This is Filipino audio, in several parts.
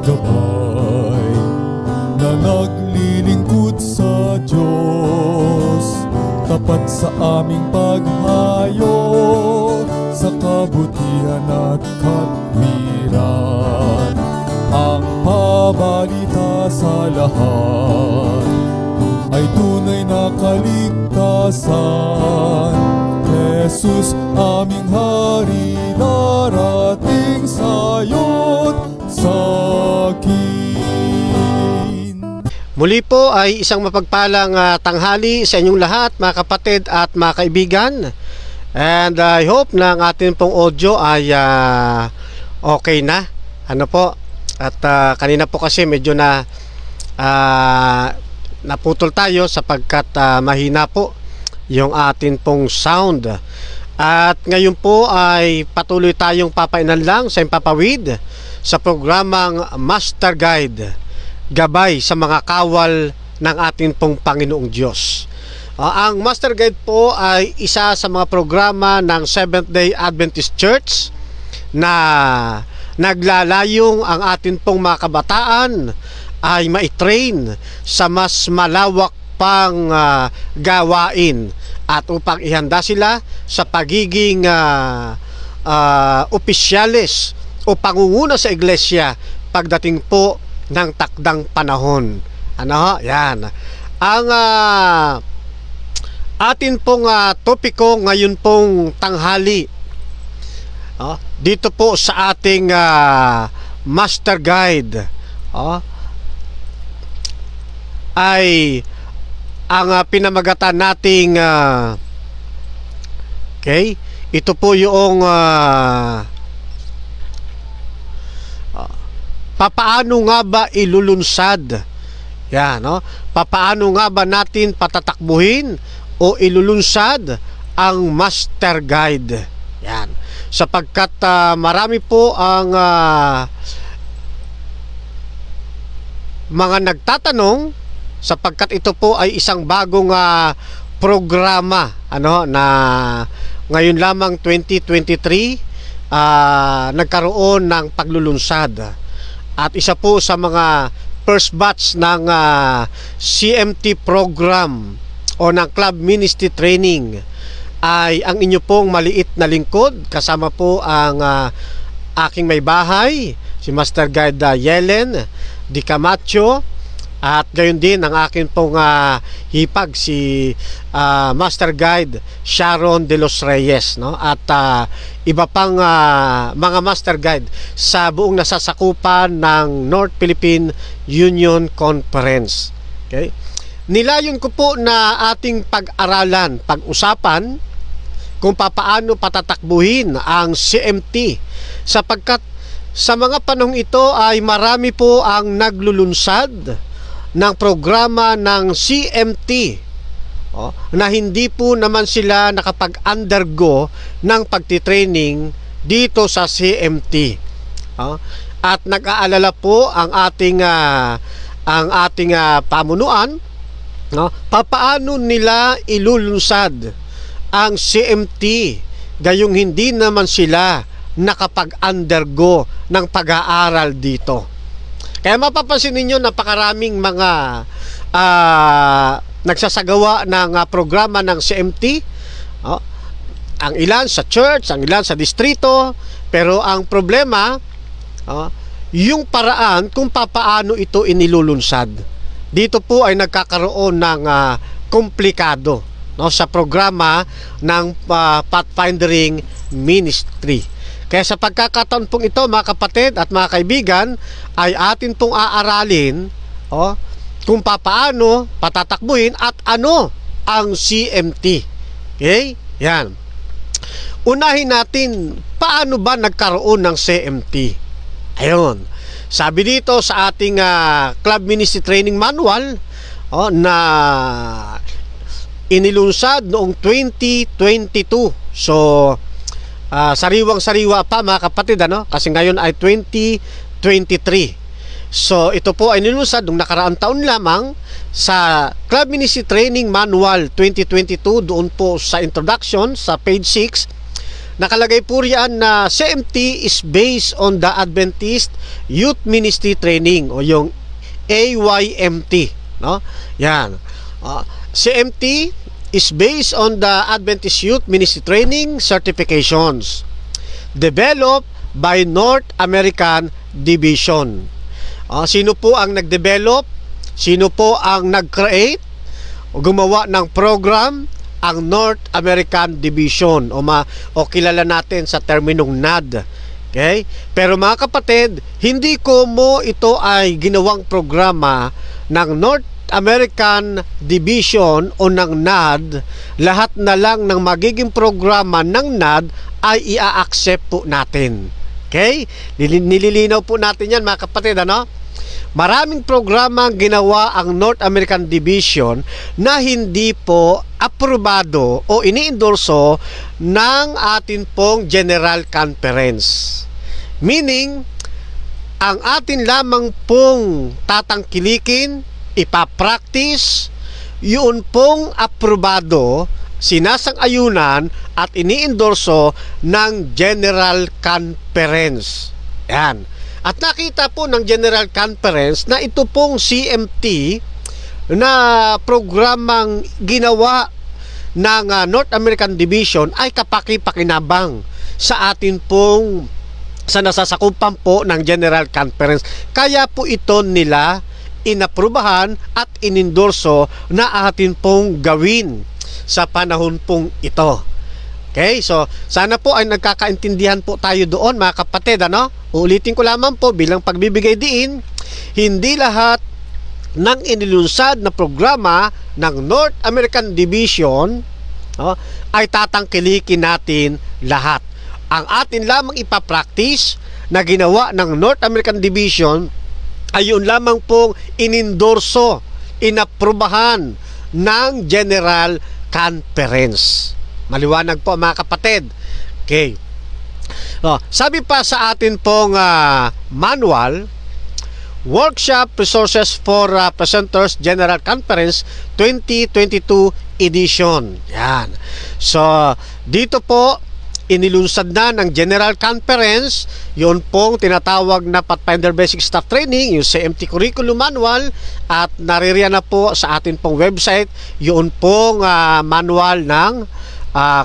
gabay na naglilingkod sa Diyos, tapat sa aming paghayo sa kabutihan at katwiran. Ang pabalita sa lahat ay tunay na kaligtasan. Jesus, aming hari, darating sayo't sakin. Muli po ay isang mapagpalang tanghali sa inyong lahat, mga kapatid at mga kaibigan. And I hope na ang ating pong audio ay okay na. Ano po? At kanina po kasi medyo na naputol tayo sapagkat mahina po yung atin pong sound. At ngayon po ay patuloy tayong papainanlang sa impapawid sa programang Master Guide, gabay sa mga kawal ng atin pong Panginoong Diyos. Ang Master Guide po ay isa sa mga programa ng Seventh-day Adventist Church na naglalayong ang atin pong mga kabataan ay maitrain sa mas malawak pang gawain at upang ihanda sila sa pagiging opisyales o pangunguna sa iglesia pagdating po ng takdang panahon. Ano? Yan. Ang atin pong topiko ngayon pong tanghali dito po sa ating Master Guide ay ang pinamagatan nating okay, ito po yung papaano nga ba ilulunsad? Yan, no? Papaano nga ba natin patatakbuhin o ilulunsad ang Master Guide? Yan. Sapagkat marami po ang mga nagtatanong, sapagkat ito po ay isang bagong programa na ngayon lamang 2023 nagkaroon ng paglulunsad. At isa po sa mga first batch ng CMT program o ng Club Ministry Training ay ang inyo pong maliit na lingkod, kasama po ang aking may bahay, si Master Guide Yelen Di Camacho, at gayon din ang akin pong hipag, si Master Guide Sharon de los Reyes, no? At iba pang mga Master Guide sa buong nasasakupan ng North Philippine Union Conference. Okay? Nilayon ko po na ating pag-aralan, pag-usapan kung papaano patatakbuhin ang CMT, sapagkat sa mga panahong ito ay marami po ang naglulunsad ng programa ng CMT na hindi po naman sila nakapag-undergo ng pagtitraining dito sa CMT. At nag-aalala po ang ating pamunuan, papaano nila ilulunsad ang CMT gayong hindi naman sila nakapag-undergo ng pag-aaral dito. Kaya mapapansin ninyo, napakaraming mga nagsasagawa ng programa ng CMT. Ang ilan sa church, ang ilan sa distrito, pero ang problema, yung paraan kung papaano ito inilulunsad. Dito po ay nagkakaroon ng komplikado sa programa ng Pathfindering Ministry. Kaya sa pagkakataon pong ito, mga kapatid at mga kaibigan, ay atin pong aaralin kung papaano patatakbuhin at ano ang CMT. Okay? Yan. Unahin natin, paano ba nagkaroon ng CMT? Ayun. Sabi dito sa ating Club Ministry Training Manual na inilunsad noong 2022. So, sariwang-sariwa pa, mga kapatid, kasi ngayon ay 2023. So ito po ay nilunsad nung nakaraang taon lamang sa Club Ministry Training Manual 2022. Doon po sa introduction sa page 6 nakalagay po riyan na CMT is based on the Adventist Youth Ministry Training o yung AYMT, no? Yan. CMT is based on the Adventist Youth Ministry Training certifications developed by North American Division. Sino po ang nag-develop? Sino po ang nag-create o gumawa ng program? Ang North American Division o kilala natin sa terminong NAD. Okay? Pero mga kapatid, hindi ko mo ito ay ginawang programa ng North American Division o ng NAD. Lahat na lang ng magiging programa ng NAD ay i-accept po natin. Okay? Nililinaw po natin yan mga kapatid, ano? Maraming programa ginawa ang North American Division na hindi po aprobado o iniendorso ng atin pong General Conference. Meaning, ang atin lamang pong tatangkilikin, ipapractice, yun pong aprobado, sinasang-ayunan at iniendorso ng General Conference. Yan. At nakita po ng General Conference na ito pong CMT na programang ginawa ng North American Division ay kapaki-pakinabang sa atin pong sa nasasakupan po ng General Conference. Kaya po ito nila inaprubahan at inendorso na atin pong gawin sa panahon pong ito. Okay, so sana po ay nagkakaintindihan po tayo doon mga kapatid, ano? Uulitin ko lamang po bilang pagbibigay diin, hindi lahat ng inilunsad na programa ng North American Division ay tatangkilikin natin lahat. Ang atin lamang ipapractice na ginawa ng North American Division ay yun lamang pong inendorso, inaprubahan ng General Conference. Maliwanag po mga kapatid. Okay. Sabi pa sa atin pong manual, Workshop Resources for Presenters General Conference 2022 Edition. Yan. So, dito po, inilunsad na ng General Conference, yun pong tinatawag na Pathfinder Basic Staff Training, yung CMT Curriculum Manual, at naririyan na po sa atin pong website, yun pong manual ng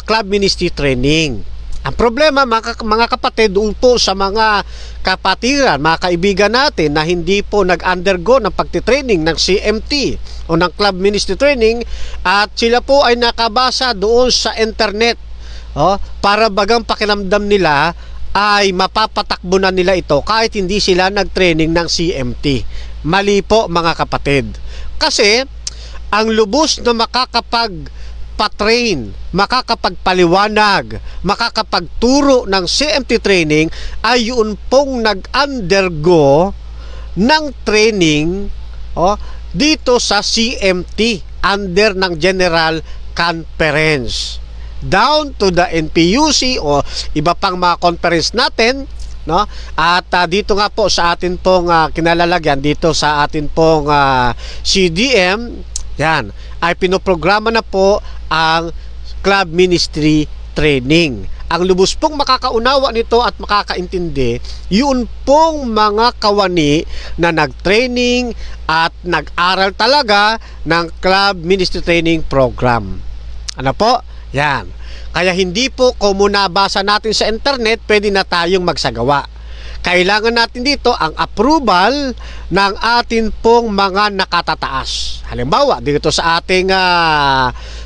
Club Ministry Training. Ang problema mga kapatid doon po sa mga kapatiran, mga kaibigan natin na hindi po nag-undergo ng pagtitraining ng CMT o ng Club Ministry Training at sila po ay nakabasa doon sa internet para bagang pakiramdam nila ay mapapatakbo na nila ito kahit hindi sila nag-training ng CMT. Mali po mga kapatid. Kasi ang lubos na makakapag-patrain, makakapagpaliwanag, makakapagturo ng CMT training ay yun pong nag-undergo ng training dito sa CMT under ng General Conference. Down to the NPUC o iba pang mga conference natin, no? At dito nga po sa atin pong kinalalagyan dito sa atin pong CDM, yan, ay pinoprograma na po ang Club Ministry Training. Ang lubos pong makakaunawa nito at makakaintindi, yun pong mga kawani na nag-training at nag-aral talaga ng Club Ministry Training Program. Ano po? Yan. Kaya hindi po kung nabasa natin sa internet, pwede na tayong magsagawa. Kailangan natin dito ang approval ng atin pong mga nakatataas. Halimbawa, dito sa ating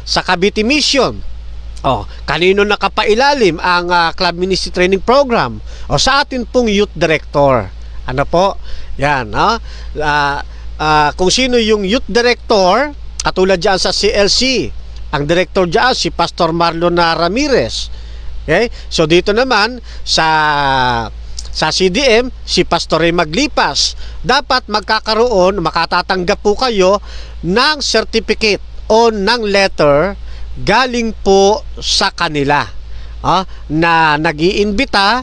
sa Cavite Mission, kanino nakapailalim ang Club Ministry Training Program? Sa atin pong Youth Director. Ano po? Yan. Kung sino yung Youth Director, katulad dyan sa CLC, ang director dyan si Pastor Marlon Ramirez. Okay? So dito naman sa CDM, si Pastor Ray Maglipas. Dapat magkakaroon, makatatanggap po kayo ng certificate o ng letter galing po sa kanila na nag-iimbita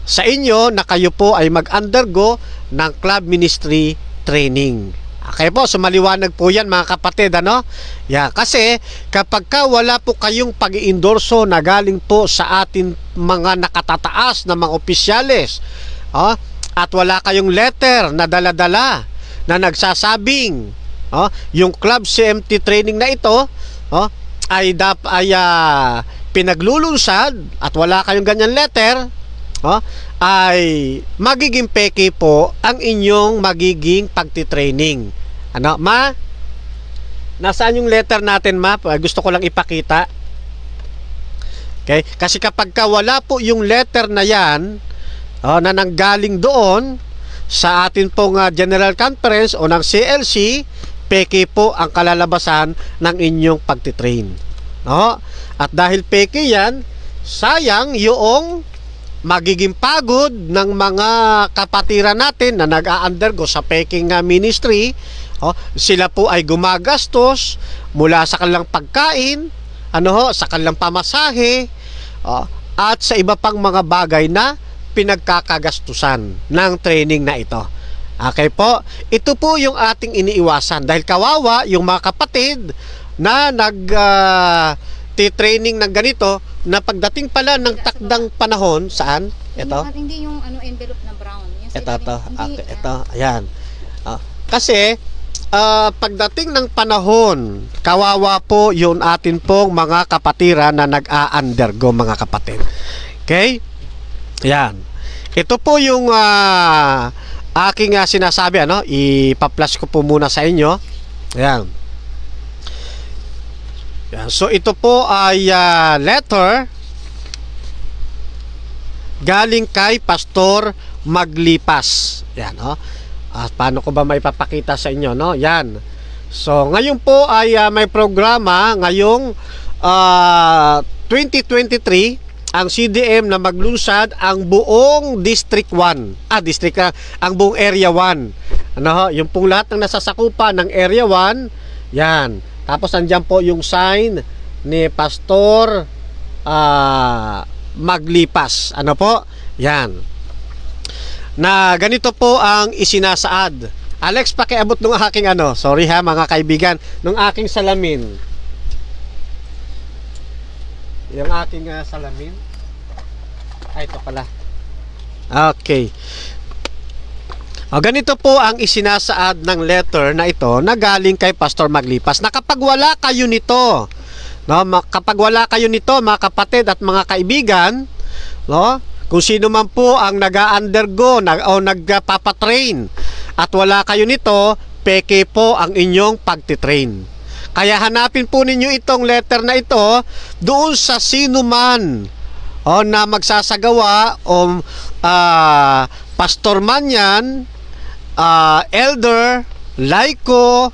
sa inyo na kayo po ay mag-undergo ng Club Ministry Training. Okay po, so maliwanag po yan mga kapatid, ano? Yeah, kasi kapag ka wala po kayong pag-iendorso na galing po sa atin mga nakatataas na mga opisyales, at wala kayong letter na dala-dala na nagsasabing yung Club CMT training na ito ay pinaglulunsad at wala kayong ganyan letter, ay magiging peke po ang inyong magiging pagtitraining. Ano, ma? Nasaan yung letter natin, ma? Gusto ko lang ipakita. Okay? Kasi kapag wala po yung letter na yan, na nanggaling doon sa atin pong General Conference o ng CLC, peke po ang kalalabasan ng inyong pagtitrain. No? At dahil peke yan, sayang yung magiging pagod ng mga kapatiran natin na nag-a-undergo sa peking ministry. Sila po ay gumagastos mula sa kanilang pagkain, sa kanilang pamasahe, at sa iba pang mga bagay na pinagkakagastusan ng training na ito. Okay po, ito po yung ating iniiwasan dahil kawawa yung mga kapatid na nag-training ng ganito na pagdating pala ng takdang panahon, saan? Ito? Hindi yung envelope na brown. Yung ito, ayan. Kasi pagdating ng panahon, kawawa po yung atin pong mga kapatiran na nag-a-undergo, mga kapatid. Okay? Yan. Ito po yung aking sinasabi, ipa-flash ko po muna sa inyo. Yan. Yan. So ito po ay letter galing kay Pastor Maglipas. Yan, paano ko ba maipapakita sa inyo, no? Yan. So, ngayon po ay may programa ngayong 2023 ang CDM na maglunsad ang buong District 1. Ang buong Area 1. Yung pong lahat ng nasasakupan ng Area 1, yan. Tapos andyan po yung sign ni Pastor Maglipas. Ano po? Yan. Na ganito po ang isinasaad. Alex, pakiabot nung aking sorry ha mga kaibigan, nung aking salamin. Yung aking salamin. Ay, ito pala. Okay. Ganito po ang isinasaad ng letter na ito na galing kay Pastor Maglipas na kapag wala kayo nito, kapag wala kayo nito mga kapatid at mga kaibigan, kung sino man po ang nag-a-undergo o nagpapatrain at wala kayo nito, peke po ang inyong pagtitrain. Kaya hanapin po ninyo itong letter na ito doon sa sino man na magsasagawa o pastor man yan, elder, laiko,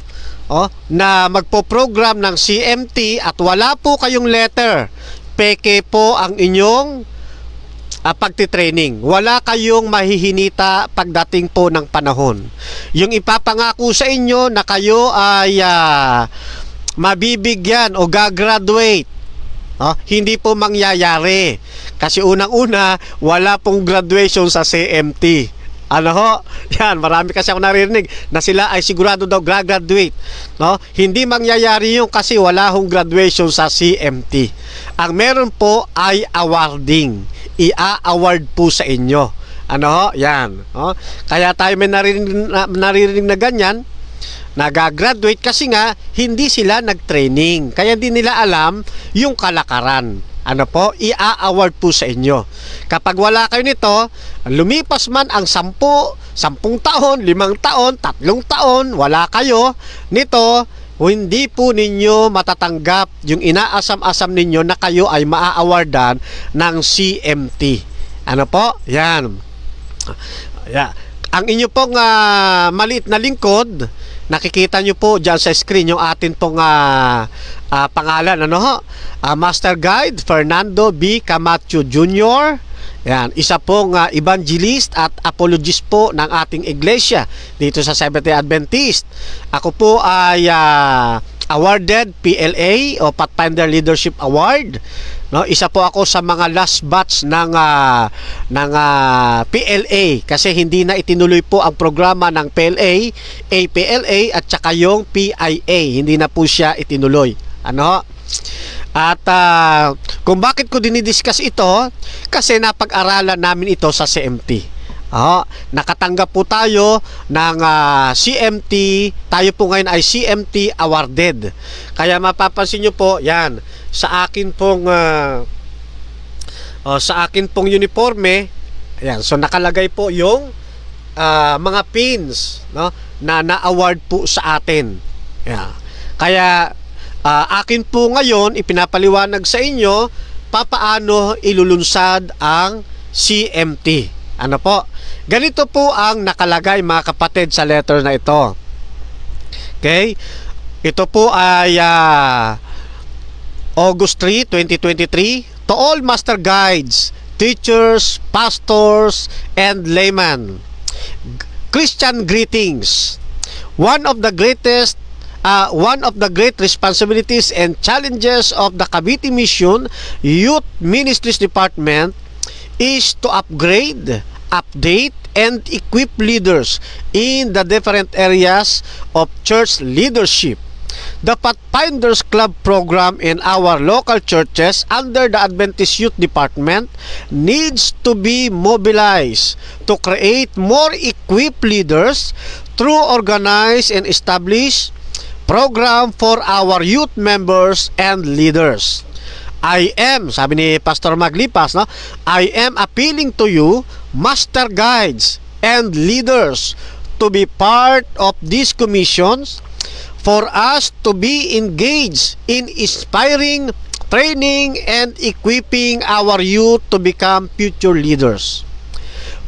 na magpo-program ng CMT at wala po kayong letter, peke po ang inyong pagtitraining. Wala kayong mahihinita pagdating po ng panahon. Yung ipapangako sa inyo na kayo ay mabibigyan o gagraduate, hindi po mangyayari. Kasi unang-una, wala pong graduation sa CMT. Yan, marami kasi ako naririnig na sila ay sigurado daw graduate. Hindi mangyayari yun kasi wala hong graduation sa CMT. Ang meron po ay awarding. I-award po sa inyo. Yan. Kaya tayo may naririnig na ganyan, nag-graduate kasi nga hindi sila nag-training. Kaya di nila alam yung kalakaran. I-award po sa inyo. Kapag wala kayo nito, lumipas man ang 10 taon, 5 taon, 3 taon, wala kayo nito, hindi po ninyo matatanggap yung inaasam-asam ninyo na kayo ay maa-awardan ng CMT. Yan. Ang inyo pong maliit na lingkod, nakikita nyo po dyan sa screen yung atin pong pangalan. Master Guide Fernando B. Camacho Jr. Yan, isa pong evangelist at apologist po ng ating iglesia dito sa Seventh-day Adventist. Ako po ay awarded PLA o Pathfinder Leadership Award No, isa po ako sa mga last batch ng PLA kasi hindi na itinuloy po ang programa ng PLA, APLA at saka yung PIA. Hindi na po siya itinuloy. Ano? At kung bakit ko dinidiscuss ito, kasi napag-aralan namin ito sa CMT. Nakatanggap po tayo ng CMT. Tayo po ngayon ay CMT awarded. Kaya mapapansin nyo po, yan, sa akin pong uniforme, ayan, so nakalagay po yung mga pins, no, na na-award po sa atin. Yeah. Kaya akin po ngayon ipinapaliwanag sa inyo papaano ilulunsad ang CMT. Ano po? Ganito po ang nakalagay mga kapatid sa letter na ito. Okay? Ito po ay August 3, 2023. To all master guides, teachers, pastors, and laymen, Christian greetings. One of the great responsibilities and challenges of the Cavite Mission Youth Ministries Department is to upgrade, update, and equip leaders in the different areas of church leadership. The Pathfinders Club program in our local churches under the Adventist Youth Department needs to be mobilized to create more equipped leaders through organized and established program for our youth members and leaders. I am, sabi ni Pastor Maglipas, no? I am appealing to you, master guides and leaders, to be part of these commissions for us to be engaged in inspiring, training, and equipping our youth to become future leaders.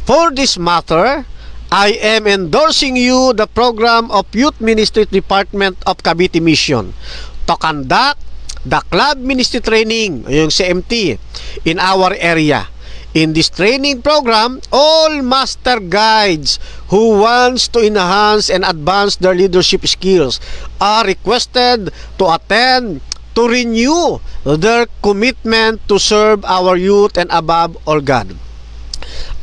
For this matter, I am endorsing you the program of Youth Ministry Department of Cavite Mission to conduct the club ministry training, yung CMT, in our area. In this training program, all master guides who wants to enhance and advance their leadership skills are requested to attend to renew their commitment to serve our youth and above all God.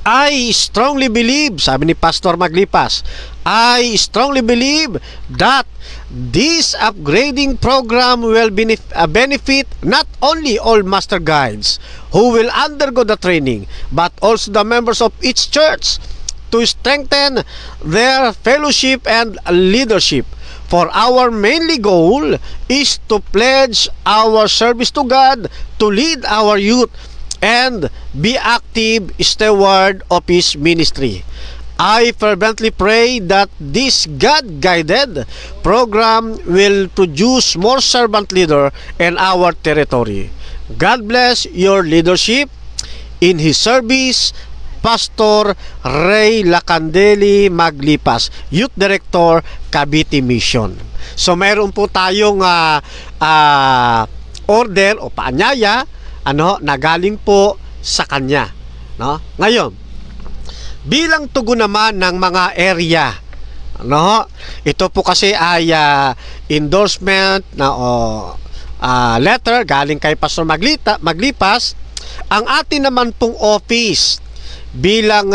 I strongly believe, sabi ni Pastor Maglipas, I strongly believe that this upgrading program will benefit not only all master guides who will undergo the training, but also the members of each church to strengthen their fellowship and leadership. For our mainly goal is to pledge our service to God, to lead our youth, and be active steward of His ministry. I fervently pray that this God-guided program will produce more servant leader in our territory. God bless your leadership. In His service, Pastor Ray Lacandeli Maglipas, Youth Director, Cavite Mission. So mayroon po tayong order o paanyaya na galing po sa kanya, no? Ngayon, bilang tugon naman ng mga area, no? Ito po kasi ay endorsement na letter galing kay Pastor Maglipas. Ang atin naman pong office bilang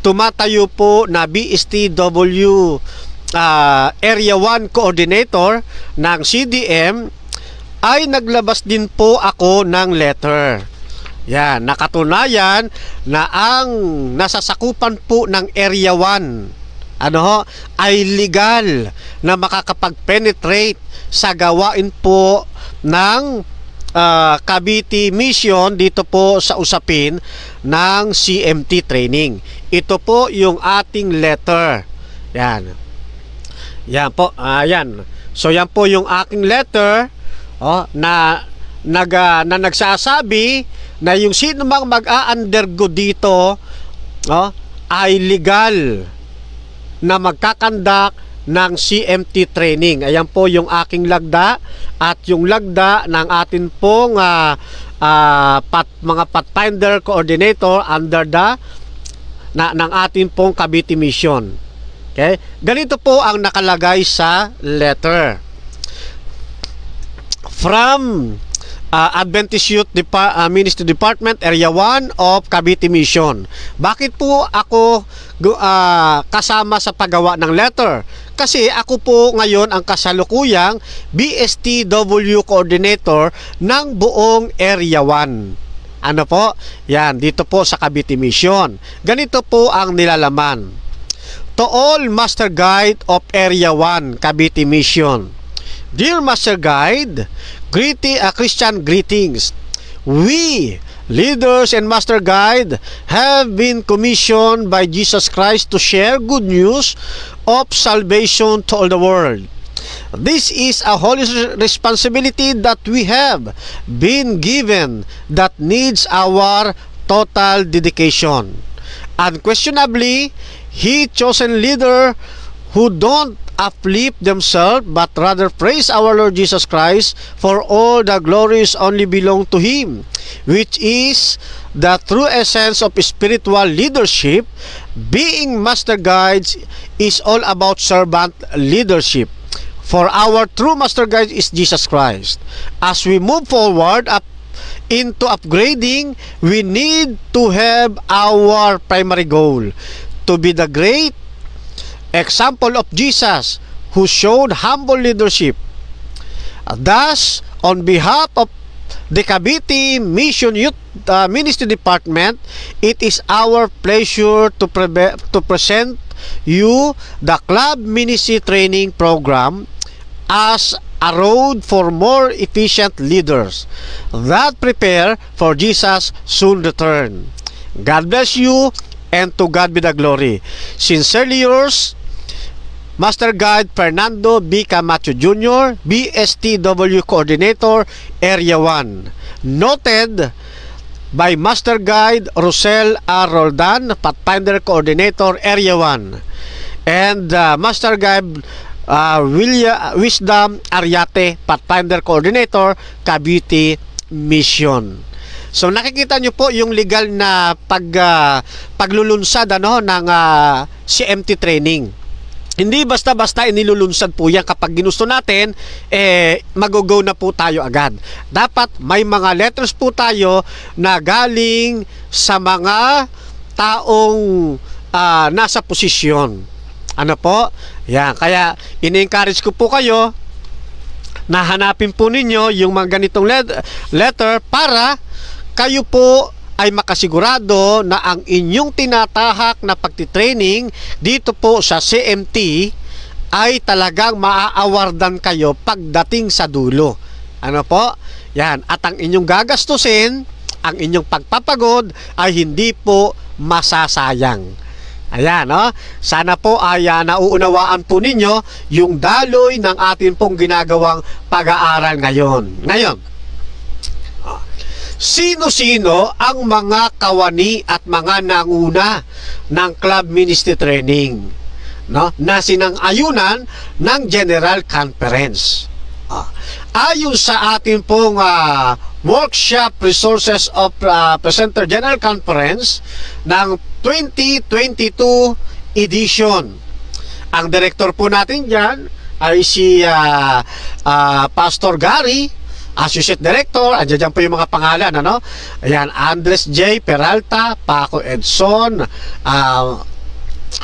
tumatayo po na BSTW Area 1 Coordinator ng CDM, ay naglabas din po ako ng letter. Yan, nakatunayan na ang nasasakupan po ng Area 1 ay legal na makakapag-penetrate sa gawain po ng Cavite Mission dito po sa usapin ng CMT training. Ito po yung ating letter. Yan. Yan po, yan. So yan po yung aking letter na nagsasabi na yung sino mang mag-a-undergo dito ay legal na magkakandak ng CMT training. Ayan po yung aking lagda at yung lagda ng atin pong mga Pathfinder Coordinator under ng atin pong Cavite Mission. Okay? Ganito po ang nakalagay sa letter. From Adventist Youth Ministry Department, Area 1 of Cavite Mission. Bakit po ako kasama sa paggawa ng letter? Kasi ako po ngayon ang kasalukuyang BSTW Coordinator ng buong Area 1. Ano po? Yan, dito po sa Cavite Mission. Ganito po ang nilalaman. To all Master Guide of Area 1 Cavite Mission. Dear Master Guide, Christian greetings. We, leaders and Master Guide, have been commissioned by Jesus Christ to share good news of salvation to all the world. This is a holy responsibility that we have been given that needs our total dedication. Unquestionably, He chosen leader who don't uplift themselves but rather praise our Lord Jesus Christ, for all the glories only belong to Him, which is the true essence of spiritual leadership. Being Master Guides is all about servant leadership, for our true Master Guide is Jesus Christ. As we move forward into upgrading, we need to have our primary goal to be the great example of Jesus, who showed humble leadership. Thus, on behalf of the Cavite Mission Youth Ministry Department, it is our pleasure to present you the Club Ministry Training Program as a road for more efficient leaders that prepare for Jesus' soon return. God bless you, and to God be the glory. Sincerely yours, Master Guide Fernando B. Camacho Jr., BSTW Coordinator, Area 1. Noted by Master Guide Rosel R. Roldan, Pathfinder Coordinator, Area 1. And Master Guide Wisdom Ariate, Pathfinder Coordinator, Cavite Mission. So nakikita nyo po yung legal na paglulunsad ng CMT training. Hindi basta-basta inilulunsad po yan. Kapag ginusto natin, mag-go na po tayo agad. Dapat may mga letters po tayo na galing sa mga taong nasa posisyon. Ano po? Yan. Kaya, ini-encourage ko po kayo na hanapin po ninyo yung mga ganitong letter para kayo po ay makasigurado na ang inyong tinatahak na pagtitraining dito po sa CMT ay talagang maaawardan kayo pagdating sa dulo. Ano po? Yan. At ang inyong gagastusin, ang inyong pagpapagod ay hindi po masasayang. Ayan, no? Sana po ay nauunawaan po ninyo yung daloy ng atin pong ginagawang pag-aaral ngayon. Sino-sino ang mga kawani at mga nanguna ng Club Ministry Training, no, na sinang-ayunan ng General Conference? Ayon sa ating pong Workshop Resources of Presenter General Conference ng 2022 edition, ang director po natin dyan ay si Pastor Gary, Associate Director. Andiyan po yung mga pangalan, ano? Ayan, Andres J. Peralta, Paco Edson.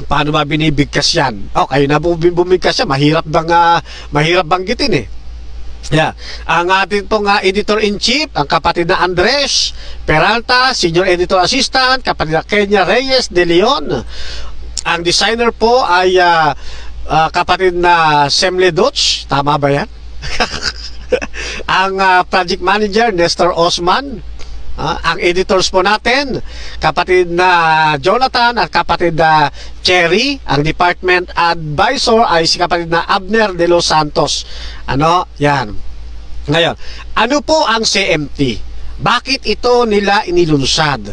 Paano ba binibigkas yan? Kayo na bumigkas yan. Mahirap banggitin eh. Yeah. Ang ating pong Editor-in-Chief, ang kapatid na Andres Peralta, Senior Editor Assistant, kapatid na Kenya Reyes de Leon. Ang designer po ay kapatid na Semle Dutch. Tama ba yan? Ang project manager Nestor Osman. Ang editors po natin, kapatid na Jonathan at kapatid na Cherry. Ang department advisor ay si kapatid na Abner de los Santos. Ano? Yan. Ngayon, ano po ang CMT? Bakit ito nila inilunsad?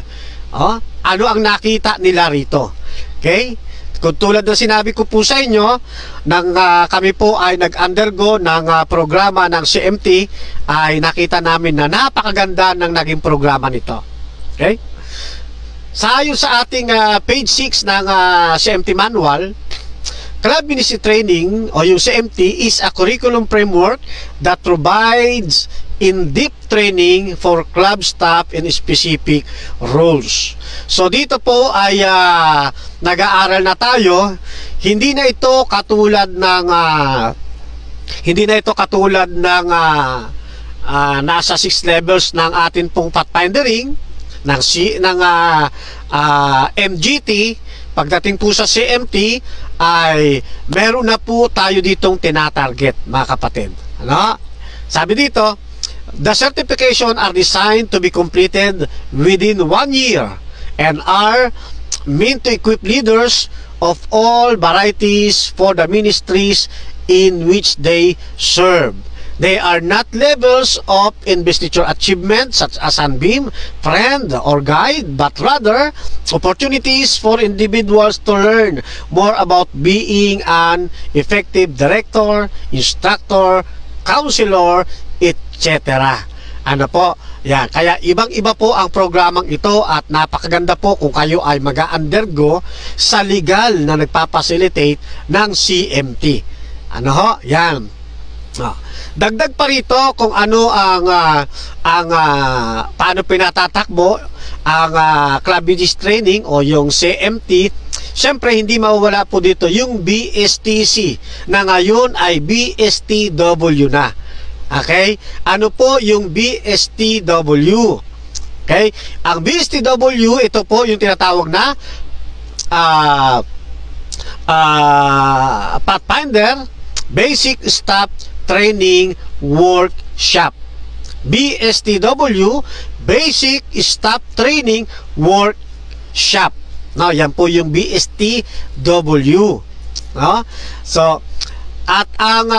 Ano ang nakita nila rito? Okay? Kung tulad ng sinabi ko po sa inyo, kami po ay nag-undergo ng programa ng CMT, ay nakita namin na napakaganda ng naging programa nito. Okay? Sa ayon sa ating page 6 ng CMT manual, Club Ministry Training o yung CMT is a curriculum framework that provides in-depth training for club staff in specific roles. So dito po ay nag-aaral na tayo. Hindi na ito katulad ng nasa 6 levels ng atin pong pathfindering ng MGT. Pagdating po sa CMT ay meron na po tayo ditong tinatarget, mga kapatid. Ano? Sabi dito, the certification are designed to be completed within 1 year and are meant to equip leaders of all varieties for the ministries in which they serve. They are not levels of investiture achievement such as sunbeam, friend, or guide, but rather opportunities for individuals to learn more about being an effective director, instructor, counselor, etc. Ano po? Yan. Kaya ibang-iba po ang programang ito at napakaganda po kung kayo ay mag-undergo sa legal na nagpapacilitate ng CMT. Ano ho? Yan. Dagdag pa rito kung ano paano pinatatakbo ang Club Ministry Training o yung CMT. Siyempre hindi mawawala po dito yung BSTC na ngayon ay BSTW na. Okay? Ano po yung BSTW? Okay? Ang BSTW, ito po yung tinatawag na Pathfinder Basic Staff Training Workshop. BSTW, Basic Staff Training Workshop. No, yan po yung BSTW. No? So, at ang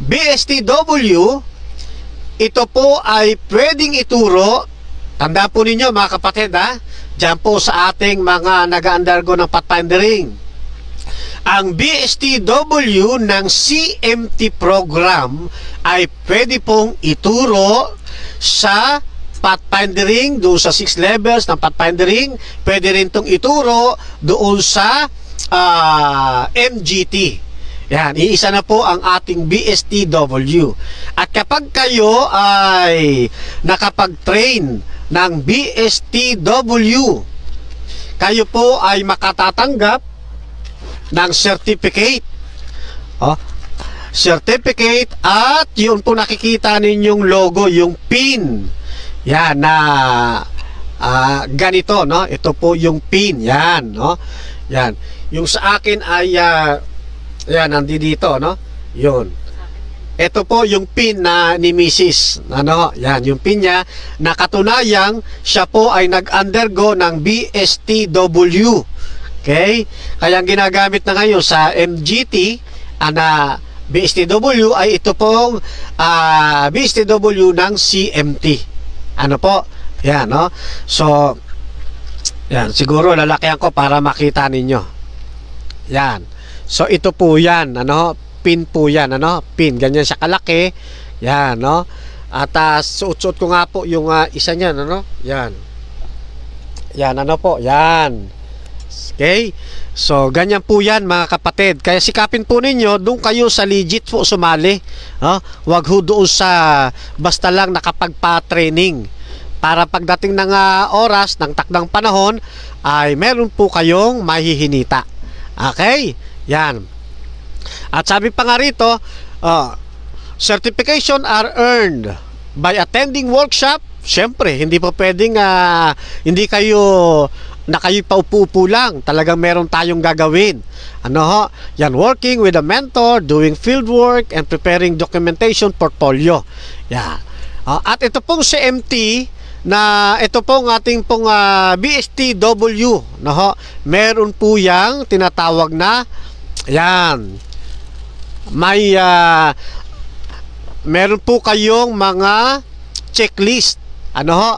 BSTW, ito po ay pwedeng ituro. Tanda po ninyo mga kapatid, dyan po sa ating mga nag-undergo ng pathfindering. Ang BSTW ng CMT program ay pwede pong ituro sa pathfindering, doon sa 6 levels ng pathfindering. Pwede rin itong ituro doon sa MGT. Yan, iisa na po ang ating BSTW. At kapag kayo ay nakapag-train ng BSTW, kayo po ay makatatanggap ng certificate. Certificate, at yun po nakikita ninyong logo, yung pin. Yan na ganito, no? Ito po yung pin, yan, no? Yan. Yung sa akin ay yan, nandito, no? Yun. Ito po yung pin na ni Mrs. Ano? Yan, yung pin niya. Nakatunayang siya po ay nag-undergo ng BSTW. Okay? Kaya ang ginagamit na ngayon sa MGT na BSTW ay ito pong BSTW ng CMT. Ano po? Yan, no? So, yan. Siguro lalakihan ko para makita ninyo. Yan. So, ito po yan. Ano? Pin po yan. Ano? Pin. Ganyan siya kalaki. Yan, no? At suot-suot ko nga po yung isa niyan. Ano? Yan. Yan, ano po? Yan. Okay? So, ganyan po yan mga kapatid. Kaya sikapin po ninyo, doon kayo sa legit po sumali. Huwag ho doon sa basta lang nakapagpa-training. Para pagdating ng oras, ng takdang panahon, ay meron po kayong mahihinita. Okay? Yan. At sabi pa nga rito, certification are earned by attending workshop. Siyempre, hindi po pwedeng hindi kayo na kayo paupo-upo lang. Talagang meron tayong gagawin. Ano ho? Yan, working with a mentor, doing field work, and preparing documentation portfolio. Yan. At ito pong CMT, na ito pong ating pong BSTW, no ho? Meron po yang tinatawag na, yan, may meron po kayong mga checklist. Ano ho?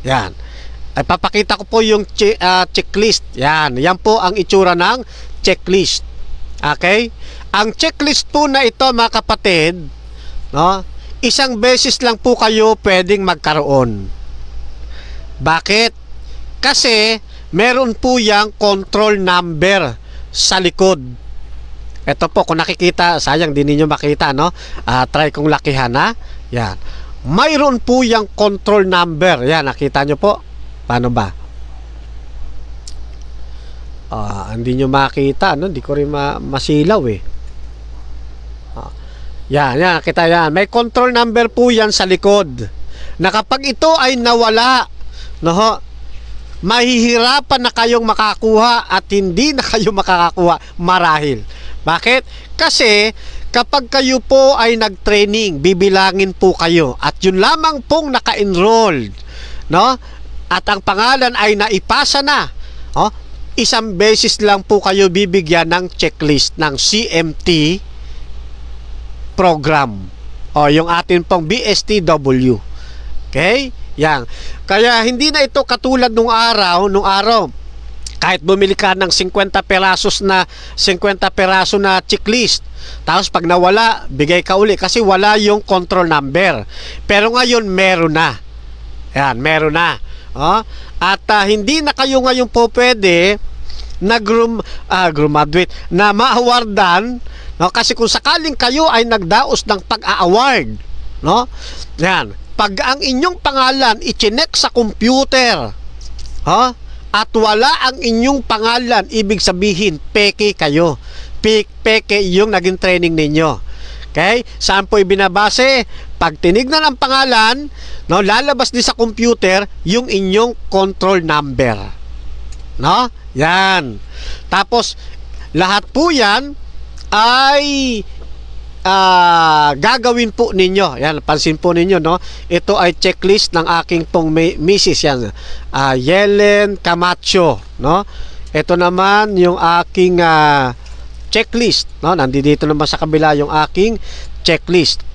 Yan. Ay papakita ko po yung checklist. Yan. Yan po ang itsura ng checklist. Okay? Ang checklist po na ito mga kapatid, no? Isang beses lang po kayo pwedeng magkaroon. Bakit? Kasi meron po yang control number sa likod. Ito po, kung nakikita, sayang di ninyo makita, no? Try kong lakihan, ha? Yan. Mayroon po yung control number. Yan, nakita nyo po. Paano ba? Hindi nyo makita, no? Hindi ko rin masilaw, eh. Yan, nakita yan. May control number po yan sa likod. Na kapag ito ay nawala, no? Mahihirapan na kayong makakuha at hindi na kayo makakakuha marahil. Bakit? Kasi kapag kayo po ay nag-training, bibilangin po kayo at yun lamang pong naka-enrolled, no? At ang pangalan ay naipasa na, oh, isang beses lang po kayo bibigyan ng checklist ng CMT program o yung atin pong BSTW. Okay? Yan. Kaya hindi na ito katulad nung araw, kahit bumili ka ng 50 peraso na checklist, tapos pag nawala, bigay ka uli kasi wala yung control number. Pero ngayon meron na. Yan, meron na. Oh? At hindi na kayo ngayon po pwede na graduate na ma-awardan, no? Kasi kung sakaling kayo ay nagdaos ng pag-a-award, no? Yan. Pag ang inyong pangalan i-chinek sa computer, ha? At wala ang inyong pangalan, ibig sabihin peke kayo. Peke yung naging training ninyo. Okay? Saan po ibinabase? Pag tinignan ang pangalan, no, lalabas din sa computer yung inyong control number. No? Yan. Tapos lahat po yan ay gagawin po ninyo. Yan, pansin po ninyo, no? Ito ay checklist ng aking pong misis yan. Yelen Camacho, no? Ito naman yung aking checklist, no? Nandito naman sa kabila yung aking checklist.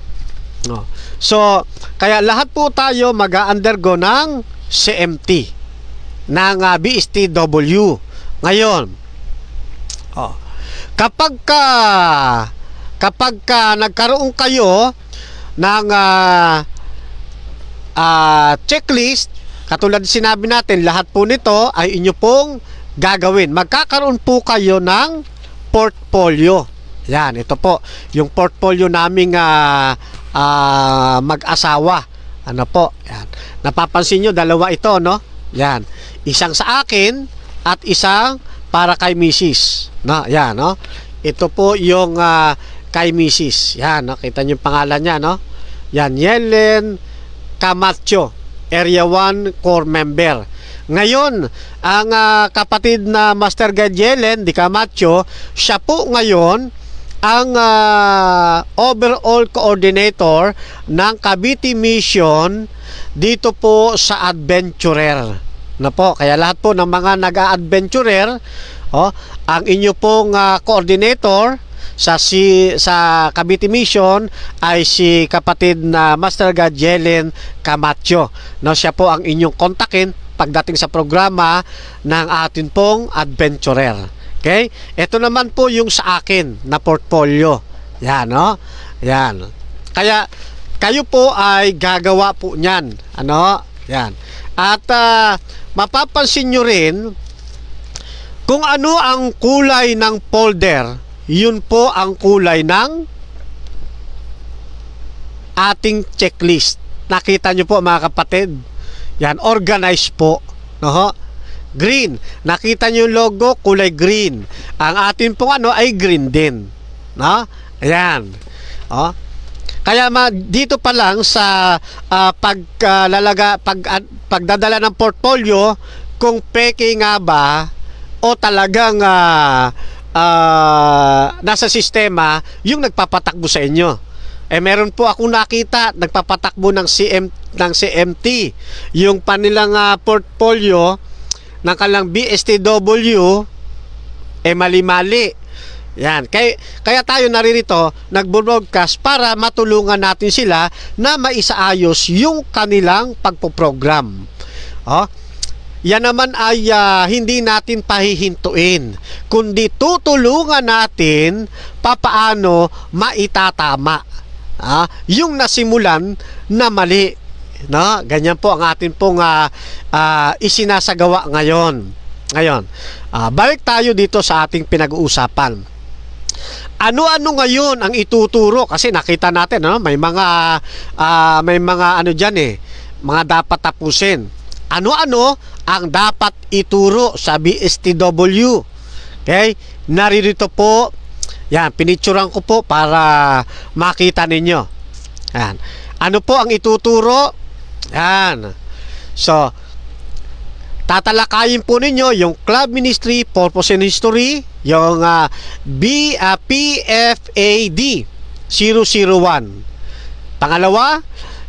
No. So, kaya lahat po tayo mag-undergo ng CMT ng BSTW. Ngayon, kapag nagkaroon kayo ng checklist, katulad sinabi natin, lahat po nito ay inyo pong gagawin. Magkakaroon po kayo ng portfolio. Yan, ito po yung portfolio naming mag-asawa. Ano po? Yan. Napapansin nyo, dalawa ito, no? Yan. Isang sa akin at isang para kay Mrs. No? Yan, no? Ito po yung kay Mrs. Yan, no? Kita nyo yung pangalan niya, no? Yan, Yelen Camacho, Area 1 Core Member. Ngayon, ang kapatid na Master Guide Yelen Di Camacho, siya po ngayon ang overall coordinator ng Cavite Mission dito po sa Adventurer. Na po, kaya lahat po ng mga nag-a-adventurer, ang inyo pong coordinator sa Cavite Mission ay si kapatid na Master Guide Yelen Camacho. No, siya po ang inyong kontakin pagdating sa programa ng atin pong adventurer. Okay? Ito naman po yung sa akin na portfolio. Yan, no? Yan. Kaya kayo po ay gagawa po niyan. Ano? Yan. At mapapansin nyo rin kung ano ang kulay ng folder, yun po ang kulay ng ating checklist. Nakita nyo po mga kapatid? Yan, organized po. No? Green. Nakita nyo yung logo, kulay green. Ang atin pong ano ay green din. No? Ayan. Kaya dito pa lang sa pagdadala ng portfolio, kung peke nga ba o talagang nasa sistema yung nagpapatakbo sa inyo. Meron po akong nakita nagpapatakbo ng CMT yung panilang portfolio ng kanilang BSTW mali-mali. Yan. Kaya tayo naririto nagbo-broadcast para matulungan natin sila na maisaayos yung kanilang pagpoprogram. Yan naman ay hindi natin pahihintuin, kundi tutulungan natin papaano maitatama yung nasimulan na mali. No? Ganyan po ang atin pong isinasagawa ngayon. Ngayon, balik tayo dito sa ating pinag-uusapan. Ano-ano ngayon ang ituturo? Kasi nakita natin, no? May mga ano diyan mga dapat tapusin. Ano-ano ang dapat ituro sa BSTW? Okay? Narito po, yan, pinicturean ko po para makita ninyo. Yan. Ano po ang ituturo? Yan. So, tatalakayin po ninyo yung Club Ministry, Purpose and History, yung PFAD 001. Pangalawa,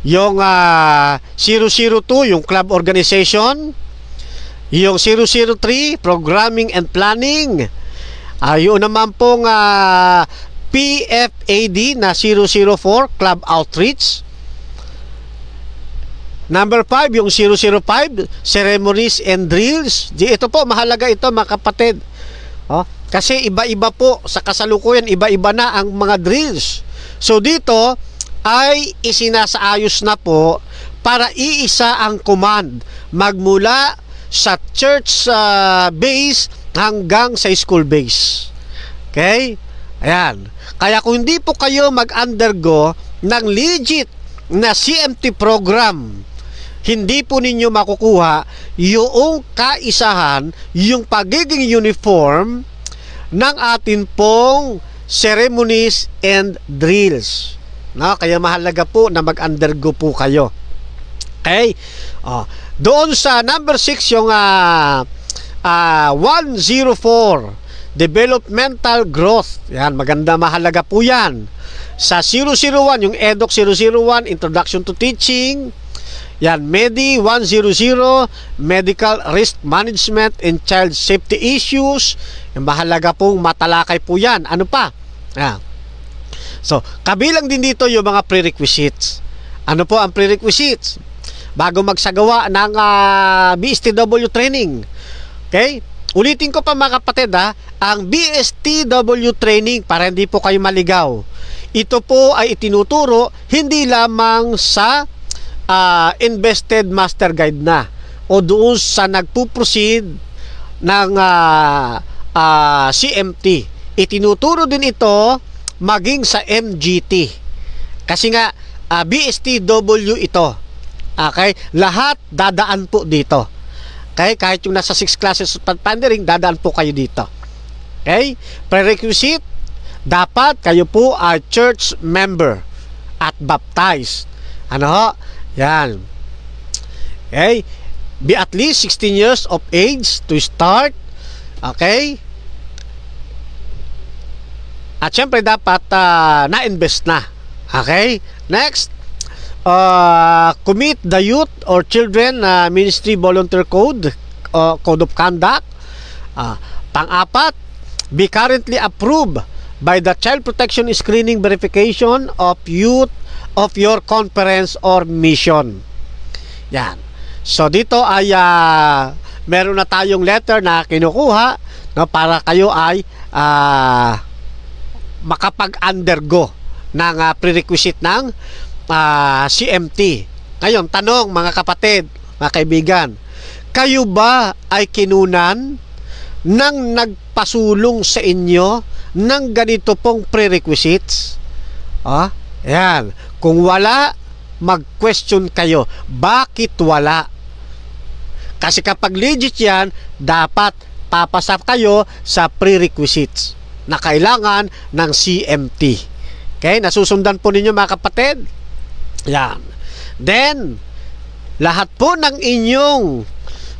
yung 002, yung Club Organization, yung 003, Programming and Planning, yun naman pong PFAD na 004, Club Outreach. Number 5, yung 005, Ceremonies and Drills. Ito po, mahalaga ito mga kapatid. Kasi iba-iba po, sa kasalukuyan, iba-iba na ang mga drills. So dito, ay isinasaayos na po para iisa ang command magmula sa church base hanggang sa school base. Okay? Ayan. Kaya kung hindi po kayo mag-undergo ng legit na CMT program, hindi po ninyo makukuha yung kaisahan, yung pagiging uniform ng atin pong ceremonies and drills. No? Kaya mahalaga po na mag-undergo po kayo. Okay? Doon sa number 6, yung 104, developmental growth. Yan, maganda, mahalaga po yan. Sa 001, yung EDOC 001, Introduction to Teaching. Yan, MEDI 100, Medical Risk Management and Child Safety Issues. Yung mahalaga pong matalakay po yan. Ano pa? Yan. So, kabilang din dito yung mga prerequisites. Ano po ang prerequisites? Bago magsagawa ng BSTW training. Okay? Ulitin ko pa mga kapatid, ang BSTW training, para hindi po kayo maligaw. Ito po ay itinuturo hindi lamang sa invested master guide na o doon sa nagpuproceed ng CMT. Itinuturo din ito maging sa MGT. Kasi nga BSTW ito. Okay? Lahat dadaan po dito. Okay? Kahit yung nasa 6 classes of pathfinding, dadaan po kayo dito. Okay? Prerequisite, dapat kayo po ay church member at baptized. Ano ho? Yan. Okay? Be at least 16 years of age to start. Okay? At syempre dapat na-invest na. Okay? Next, commit the youth or children ministry volunteer code, code of conduct. Pang-apat, be currently approved by the Child Protection Screening Verification of Youth of your conference or mission. Yan. So dito ay meron na tayong letter na kinukuha, no, para kayo ay makapag-undergo ng prerequisite ng CMT. Ngayon, tanong mga kapatid, mga kaibigan, kayo ba ay kinunan ng nagpasulong sa inyo ng ganito pong prerequisites? Yan. Kung wala, mag-question kayo. Bakit wala? Kasi kapag legit yan, dapat papasa kayo sa prerequisites na kailangan ng CMT. Okay? Nasusundan po ninyo mga kapatid? Yan. Then, lahat po ng inyong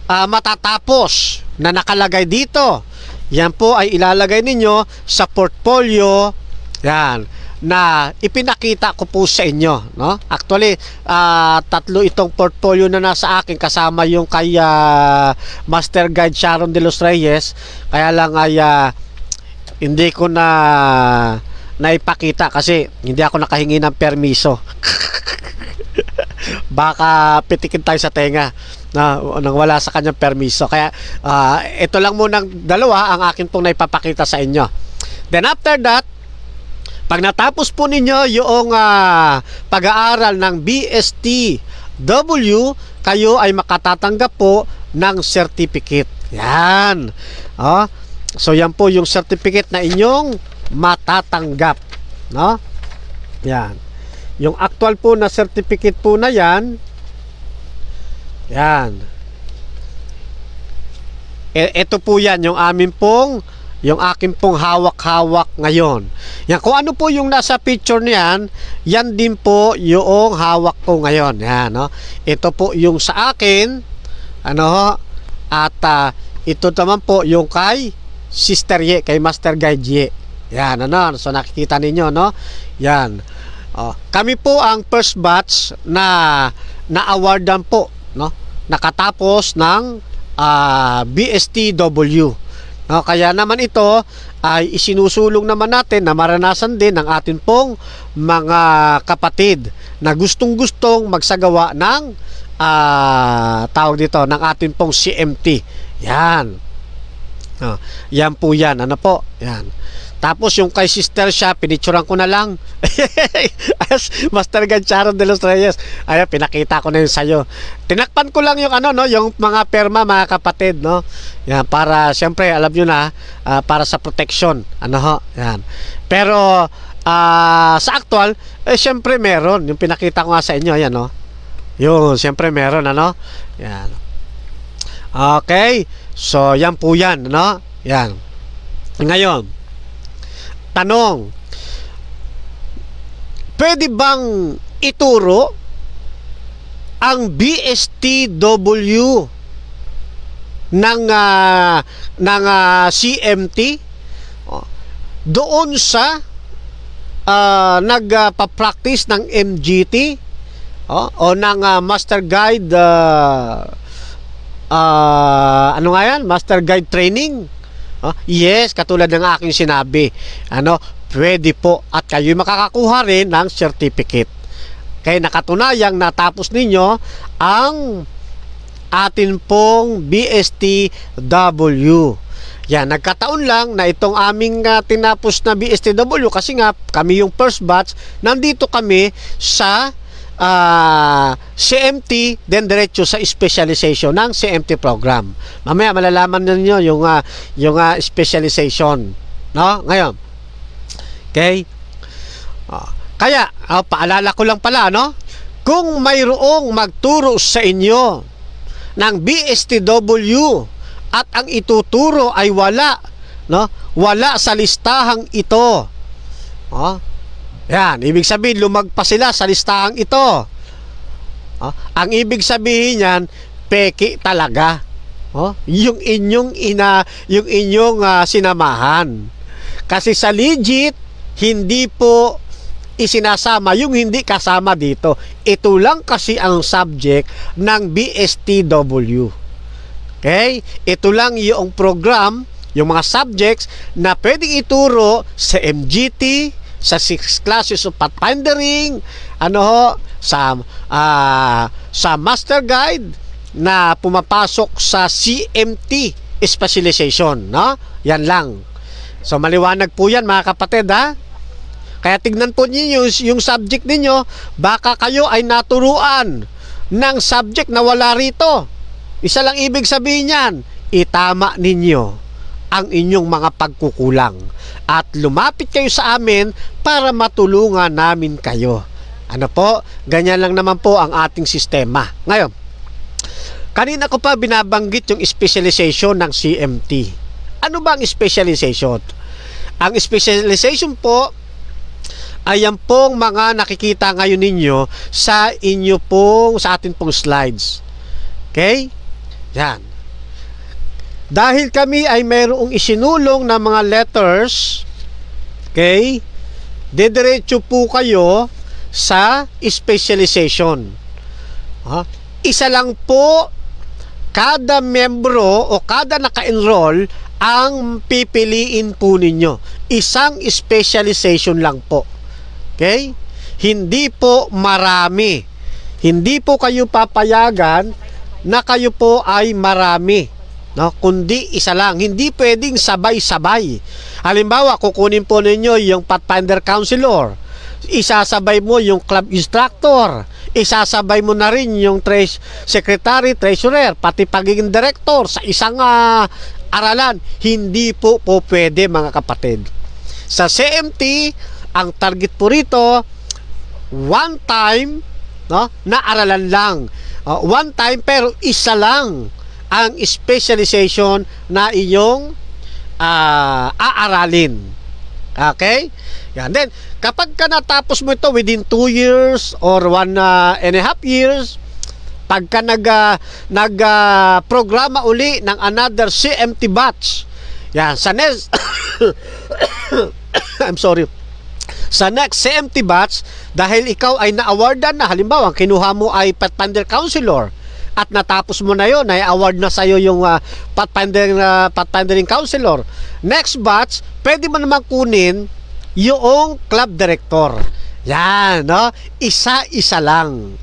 matatapos na nakalagay dito, yan po ay ilalagay ninyo sa portfolio. Yan. Na ipinakita ko po sa inyo, no? Actually, 3 itong portfolio na nasa akin, kasama yung kay Master Guide Sharon de los Reyes. Kaya lang ay hindi ko na naipakita kasi hindi ako nakahingi ng permiso. Baka pitikin tayo sa tenga nang wala sa kanyang permiso. Kaya ito lang munang dalawa ang akin pong naipapakita sa inyo. Then after that, pag natapos po ninyo yung pag-aaral ng BSTW, kayo ay makatatanggap po ng certificate. Yan. Oh. So yan po yung certificate na inyong matatanggap, no? Yan. Yung actual po na certificate po na yan. Yan. Ito po yan yung yung akin pong hawak-hawak ngayon. Yan, kung ano po yung nasa picture niyan, yan din po yung hawak ko ngayon. Yan, no? Ito po yung sa akin, ano, at ito naman po yung kay Sister Ye, kay Master Guide Ye. Yan, ano, so nakikita ninyo, no? Yan. Kami po ang first batch na na-awardan po, no? Nakatapos ng BSTW. No, kaya naman ito ay isinusulong naman natin na maranasan din ng atin pong mga kapatid na gustong-gustong magsagawa ng tawag dito ng atin pong CMT. Yan. Yan po yan. Ano po? Yan. Tapos yung kay Sister siya, pinicturan ko na lang. Master Gancharon de los Reyes. Ayan, pinakita ko na yun sa'yo. Tinakpan ko lang yung ano, no, yung mga perma, mga kapatid, no. Yan, para, siyempre, alam nyo na, para sa protection. Ano ho? Yan. Pero, sa actual, siyempre meron. Yung pinakita ko nga sa inyo, yan, no. Yun, siyempre meron, ano. Yan. Okay. So, yan po yan, no. Yan. Ngayon, tanong, pwede bang ituro ang BSTW ng CMT doon sa nagpa-practice ng MGT o ng Master Guide ano nga yan? Master Guide Training? Yes, katulad ng aking sinabi, ano, pwede po at kayo makakakuha rin ng certificate. Kaya nakatunayang natapos ninyo ang atin pong BSTW. Yan, nagkataon lang na itong aming tinapos na BSTW kasi nga kami yung first batch, nandito kami sa CMT, then diretso sa specialization ng CMT program. Mamaya malalaman ninyo yung specialization, no? Ngayon, okay? Kaya paalala ko lang pala, no? Kung mayroong magturo sa inyo ng BSTW at ang ituturo ay wala, no? Wala sa listahang ito. Yan, ibig sabihin lumagpas sila sa listahang ito. Ang ibig sabihin niyan, peki talaga. Yung inyong sinamahan. Kasi sa legit, hindi po isinasama yung hindi kasama dito. Ito lang kasi ang subject ng BSTW. Okay? Ito lang yung program, yung mga subjects na pwedeng ituro sa MGT, sa 6 classes of pathfindering, sa Master Guide na pumapasok sa CMT specialization, no? Yan lang. So maliwanag po yan, mga kapatid, ha? Kaya tignan po niyo yung subject ninyo, baka kayo ay naturuan ng subject na wala rito. Isa lang ibig sabihin yan, itama ninyo ang inyong mga pagkukulang at lumapit kayo sa amin para matulungan namin kayo. Ano po? Ganyan lang naman po ang ating sistema. Ngayon, kanina ko pa binabanggit yung specialization ng CMT. Ano ba ang specialization? Ang specialization po ay yan pong mga nakikita ngayon ninyo sa atin pong slides. Okay? Yan. Dahil kami ay mayroong isinulong na mga letters, okay, dediretso po kayo sa specialization. Isa lang po kada membro o kada naka-enroll ang pipiliin po ninyo. Isang specialization lang po. Okay? Hindi po marami. Hindi po kayo papayagan na kayo po ay marami. No, kundi isa lang. Hindi pwedeng sabay-sabay. Halimbawa, kukunin po ninyo yung Pathfinder Counselor. isasabay mo yung club instructor, isasabay mo na rin yung secretary, treasurer, pati pagiging director sa isang aralan. Hindi po pwede, mga kapatid. Sa CMT, ang target po rito, one time, no, na aralan lang. One time, pero isa lang ang specialization na iyong aaralin. Okay? Yan. Then, kapag ka natapos mo ito within 2 years or 1.5 years, pagka programa uli ng another CMT batch, yan, sa next I'm sorry, sa next CMT batch, dahil ikaw ay na-awardan na, halimbawa, ang kinuha mo ay Pathfinder Counselor, at natapos mo na yon, na-award na sa'yo yung Pathfindering Counselor. Next batch, pwede mo naman kunin yung Club Director. Yan, no? Isa-isa lang.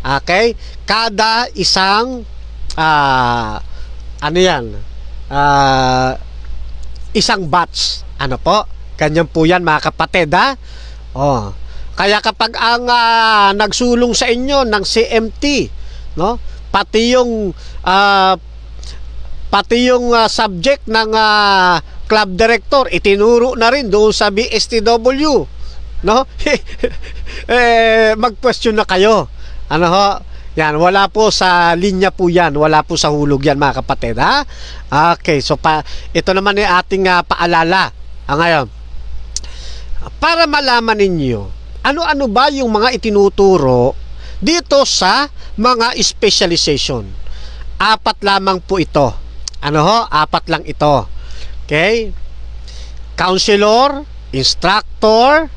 Okay? Kada isang ano yan? Isang batch. Ano po? Ganyan po yan, mga kapatid, ha? Oh. Kaya kapag ang nagsulong sa inyo ng CMT, no? Pati yung subject ng club director itinuro na rin doon sa BSTW, no? Mag-question na kayo. Ano ho? Yan, wala po sa linya po yan, wala po sa hulog yan, mga kapatid, ha? Okay, so ito naman ay ating paalala. Ngayon, para malaman ninyo, ano-ano ba yung mga itinuturo dito sa mga specialization. 4 lamang po ito. Ano ho? 4 lang ito. Okay? Counselor, instructor,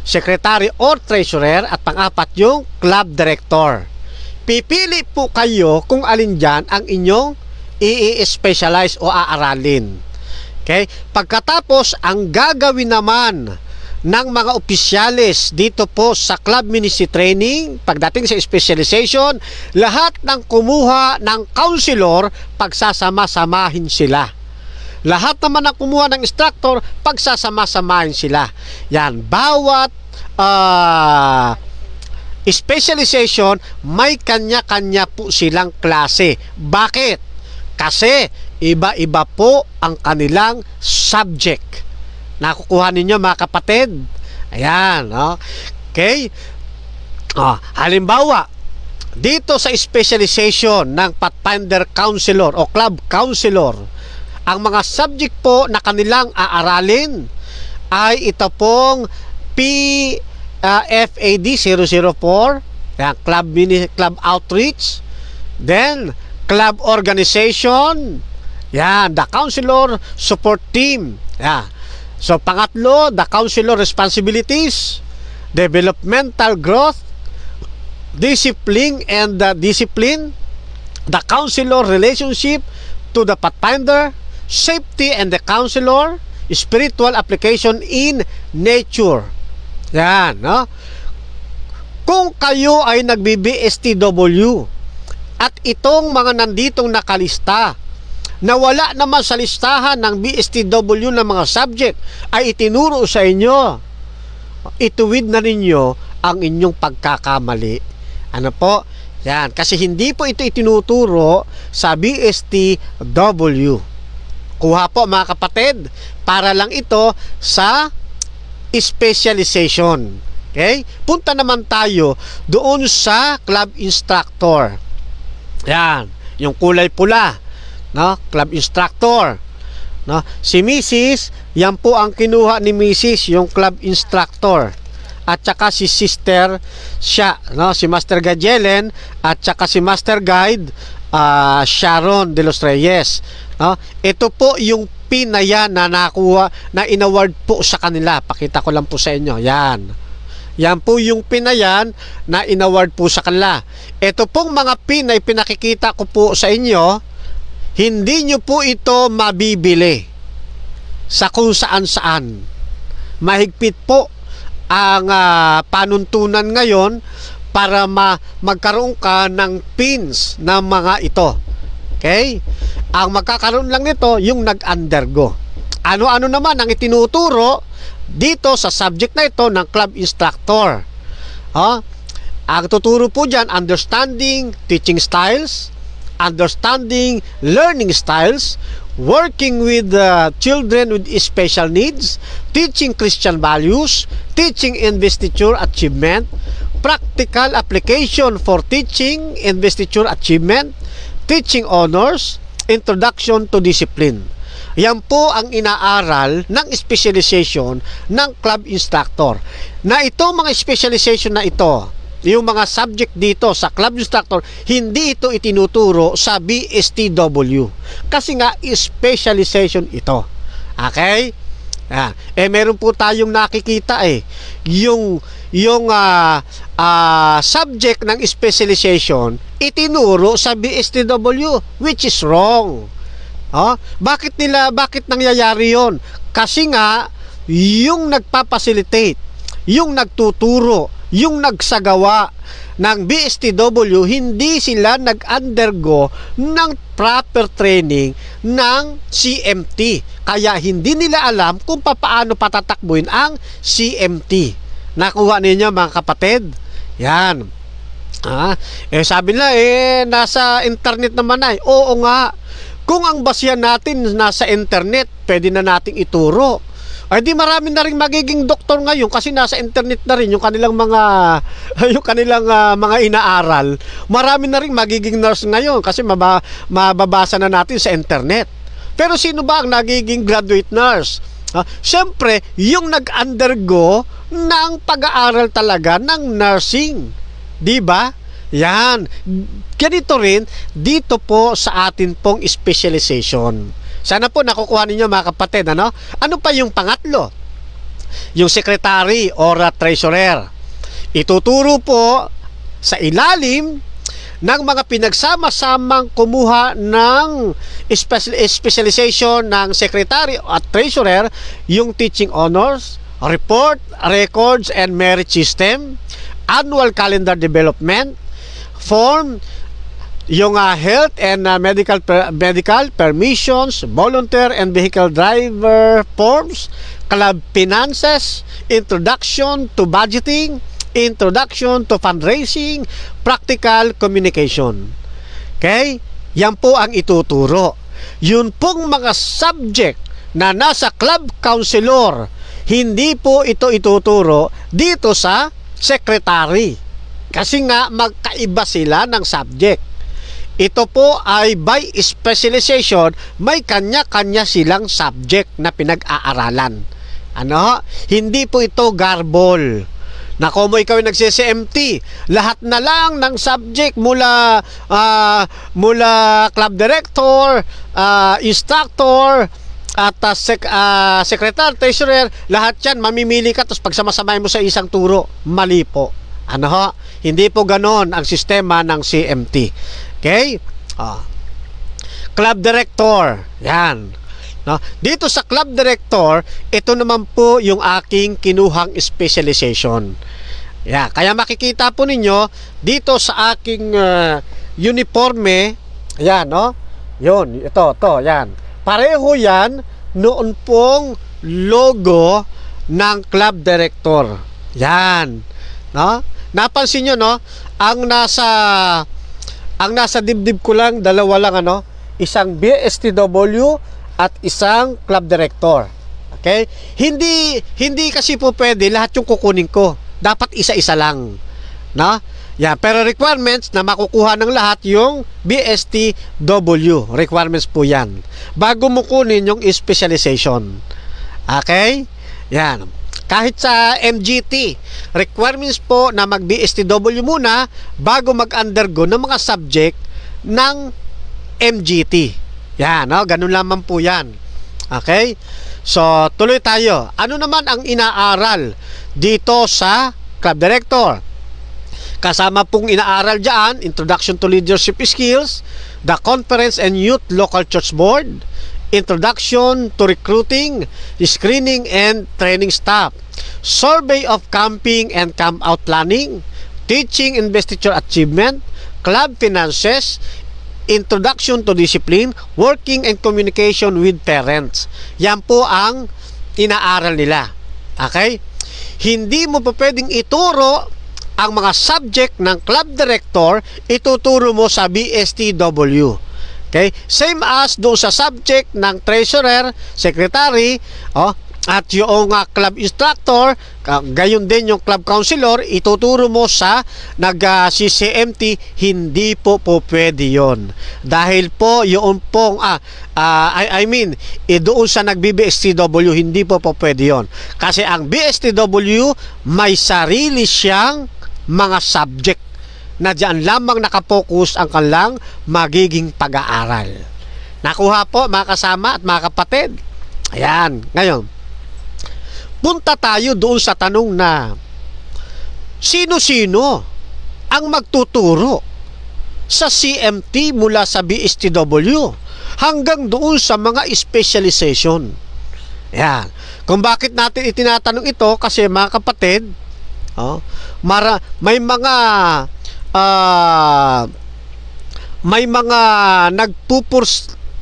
secretary or treasurer, at pang-4 yung club director. Pipili po kayo kung alin dyan ang inyong i-specialize o aaralin. Okay? Pagkatapos, ang gagawin naman ng mga opisyalis dito po sa club ministry training, pagdating sa specialization, lahat ng kumuha ng counselor, pagsasama-samahin sila. Lahat naman ng kumuha ng instructor, pagsasama-samahin sila. Yan, bawat specialization, may kanya-kanya po silang klase. Bakit? Kasi iba-iba po ang kanilang subject. Nakukuha ninyo, mga kapatid? Ayan, no? Okay? Halimbawa, dito sa specialization ng Pathfinder Counselor o Club Counselor, ang mga subject po na kanilang aaralin ay ito pong PFAD 004, yan, Club Outreach, then Club Organization, yan, the Counselor Support Team, yan. So, pangatlo, the counselor responsibilities, developmental growth, discipline and discipline, the counselor relationship to the pathfinder, safety and the counselor, spiritual application in nature. Yan, no? Kung kayo ay nagbi-BSTW at itong mga nanditong nakalista na wala naman sa listahan ng BSTW ng mga subject ay itinuro sa inyo, ituwid na ninyo ang inyong pagkakamali. Ano po? Yan. Kasi hindi po ito itinuturo sa BSTW. Kuha po, mga kapatid, para lang ito sa specialization. Okay? Punta naman tayo doon sa club instructor. Yan. Yung kulay pula, no? Club instructor, no? Si Mrs., yan po ang kinuha ni Mrs., yung club instructor, at saka si sister siya, no? Si Master Gajelen at saka si Master Guide Sharon de los Reyes, no? Ito po yung pinaya na nakuha, na inaward po sa kanila. Pakita ko lang po sa inyo. Yan po yung pinayan na inaward po sa kanila. Ito pong mga pin ay pinakikita ko po sa inyo. Hindi nyo po ito mabibili sa kung saan-saan. Mahigpit po ang panuntunan ngayon para magkaroon ka ng pins ng mga ito. Okay? Ang magkakaroon lang nito yung nag-undergo. Ano-ano naman ang itinuturo? dito sa subject na ito ng club instructor. Ang tuturo po dyan, understanding teaching styles, understanding learning styles, working with children with special needs, teaching Christian values, teaching investiture achievement, practical application for teaching investiture achievement, teaching honors, introduction to discipline. Yan po ang inaaral ng specialization ng club instructor. Na ito, mga specialization na ito, yung mga subject dito sa club instructor, hindi ito itinuturo sa BSTW. Kasi nga, specialization ito. Okay? Meron po tayong nakikita yung subject ng specialization itinuro sa BSTW, which is wrong. Bakit nangyayari yon? Kasi nga, yung nagpapacilitate, yung nagtuturo, yung nagsagawa ng BSTW, hindi sila nag-undergo ng proper training ng CMT. Kaya hindi nila alam kung paano patatakbuhin ang CMT. Nakuha ninyo, mga kapatid? Yan. Sabi nila, nasa internet naman ay. Oo nga. Kung ang basihan natin nasa internet, pwede na nating ituro. Ay di marami na rin magiging doktor ngayon kasi nasa internet na rin yung kanilang mga mga inaaral. Marami na rin magiging nurse ngayon kasi mababasa na natin sa internet. Pero sino ba ang nagiging graduate nurse? Siyempre, yung nag-undergo ng pag-aaral talaga ng nursing. Di ba? Yan. Ganito rin dito po sa atin pong specialization. Sana po nakukuha ninyo, mga kapatid. Ano pa yung pangatlo? Yung secretary or treasurer. Ituturo po sa ilalim ng mga pinagsama-samang kumuha ng specialization ng secretary at treasurer, yung teaching honors, report, records, and merit system, annual calendar development, form, yung health and medical permissions, volunteer and vehicle driver forms, club finances, introduction to budgeting, introduction to fundraising, practical communication. Okay? Yan po ang ituturo. Yun pong mga subject na nasa club counselor, hindi po ito ituturo dito sa secretary. Kasi nga magkaiba sila ng subject. Ito po ay by specialization, may kanya-kanya silang subject na pinag-aaralan. Hindi po ito garbol. Na kung ikaw ay nagsi-CMT, lahat na lang ng subject mula club director, instructor, at secretary, treasurer, lahat yan, mamimili ka, tapos pagsamasamahin mo sa isang turo, mali po. Hindi po ganon ang sistema ng CMT. Okay? Club director. Yan. Dito sa club director, ito naman po yung aking kinuhang specialization. Kaya makikita po ninyo dito sa aking uniforme, yan, yun, ito, yan. Pareho yan noon pong logo ng club director. Yan. Napansin nyo, ang nasa dibdib ko lang, dalawa lang, isang BSTW at isang club director. Okay? Hindi kasi po pwede lahat yung kukunin ko. Dapat isa-isa lang. Pero requirements na makukuha ng lahat yung BSTW. Requirements po yan. Bago mo kunin yung specialization. Okay? Yan. Kahit sa MGT, requirements po na mag-BSTW muna bago mag-undergo ng mga subject ng MGT. Yan, ganun lamang po yan. Okay? So, tuloy tayo. Ano naman ang inaaral dito sa club director? Kasama pong inaaral dyan, Introduction to Leadership Skills, the Conference and Youth Local Church Board, Introduction to Recruiting, Screening and Training Staff, Survey of Camping and Camp Out Planning, Teaching Investiture Achievement, Club Finances, Introduction to Discipline, Working and Communication with Parents. Yan po ang inaaral nila. Okay? Hindi mo pa pwedeng ituro ang mga subject ng club director, ituturo mo sa BSTW. Okay? Same as doon sa subject ng treasurer, secretary, at yung club instructor, gayon din yung club counselor, ituturo mo sa CCMT, hindi po pwede yon. Dahil po yung pong doon sa nag-BSTW, hindi po pwede yon. Kasi ang BSTW may sarili siyang mga subject na diyan lamang nakapokus ang kanilang magiging pag-aaral. Nakuha po mga kasama at mga kapatid? Ayan, ngayon punta tayo doon sa tanong na sino-sino ang magtuturo sa CMT mula sa BSTW hanggang doon sa mga specialization. Yan. Kung bakit natin itinatanong ito, kasi mga kapatid, may mga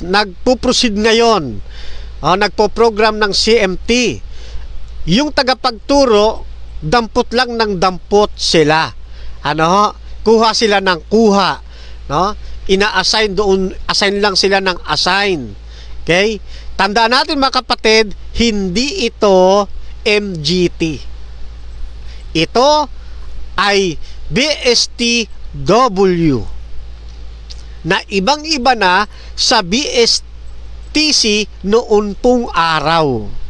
nagpuproceed ngayon, nagpo-program ng CMT. Yung tagapagturo, dampot lang ng dampot sila. Kuha sila ng kuha, ina-assign doon, assign lang sila ng assign. Okay? Tandaan natin mga kapatid, hindi ito MGT. Ito ay BSTW na ibang-iba na sa BSTC noon pong araw.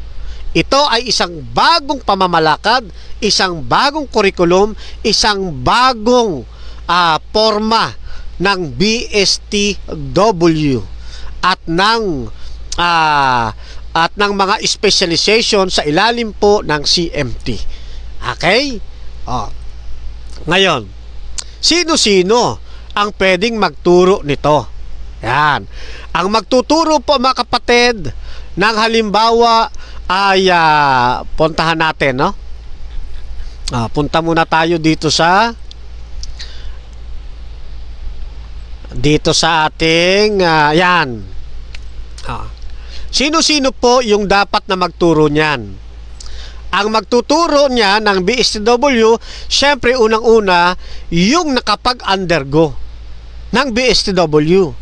Ito ay isang bagong pamamalakad, isang bagong curriculum, isang bagong forma ng BSTW at ng mga specialization sa ilalim po ng CMT. Okay? Ngayon, sino-sino ang pwedeng magturo nito? Yan. Ang magtuturo po mga kapatid ng halimbawa ay puntahan natin, no? Punta muna tayo dito sa ating yan. Sino-sino po yung dapat na magturo niyan? Ang magtuturo niya ng BSTW, syempre unang-una yung nakapag-undergo ng BSTW,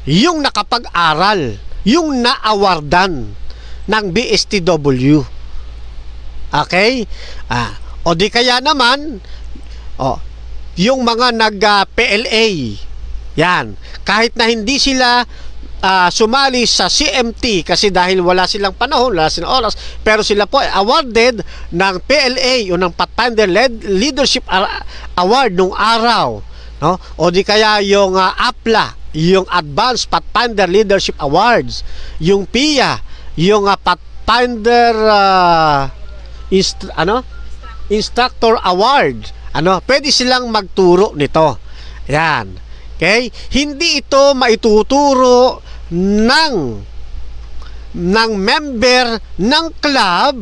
yung nakapag-aral, yung na-awardan ng BSTW. Okay? O di kaya naman, yung mga nag-PLA, yan, kahit na hindi sila sumali sa CMT kasi dahil wala silang panahon, wala silang oras, pero sila po ay awarded ng PLA o ng Pathfinder Leadership Award nung araw, no? O di kaya yung APLA, yung Advanced Pathfinder Leadership Awards, yung PIA, yung Pathfinder Instructor Award, pwede silang magturo nito. Yan. Okay? Hindi ito maituturo ng member ng club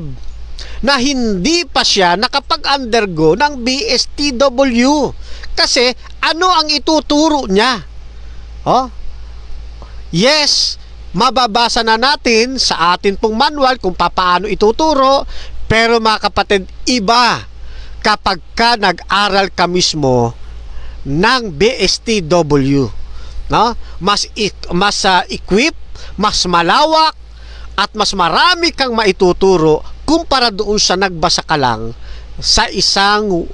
na hindi pa siya nakapag-undergo ng BSTW. Kasi ano ang ituturo niya? Yes, mababasa na natin sa atin pong manual kung paano ituturo, pero mga kapatid, iba kapag ka nag-aral ka mismo ng BSTW, no? Mas equip, mas malawak at mas marami kang maituturo kumpara doon sa nagbasa ka lang sa isang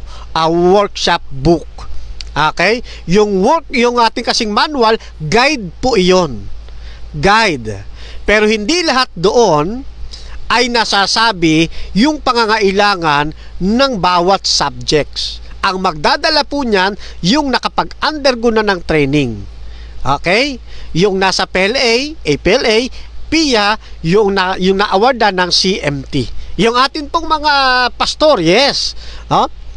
workshop book. Okay? Yung ating kasing manual, guide po iyon. Guide. Pero hindi lahat doon ay nasasabi yung pangangailangan ng bawat subjects. Ang magdadala po niyan yung nakapag-undergo na ng training. Okay? Yung nasa PLA, APLA, PIA, yung na-awardan ng CMT. Yung atin pong mga pastor, yes.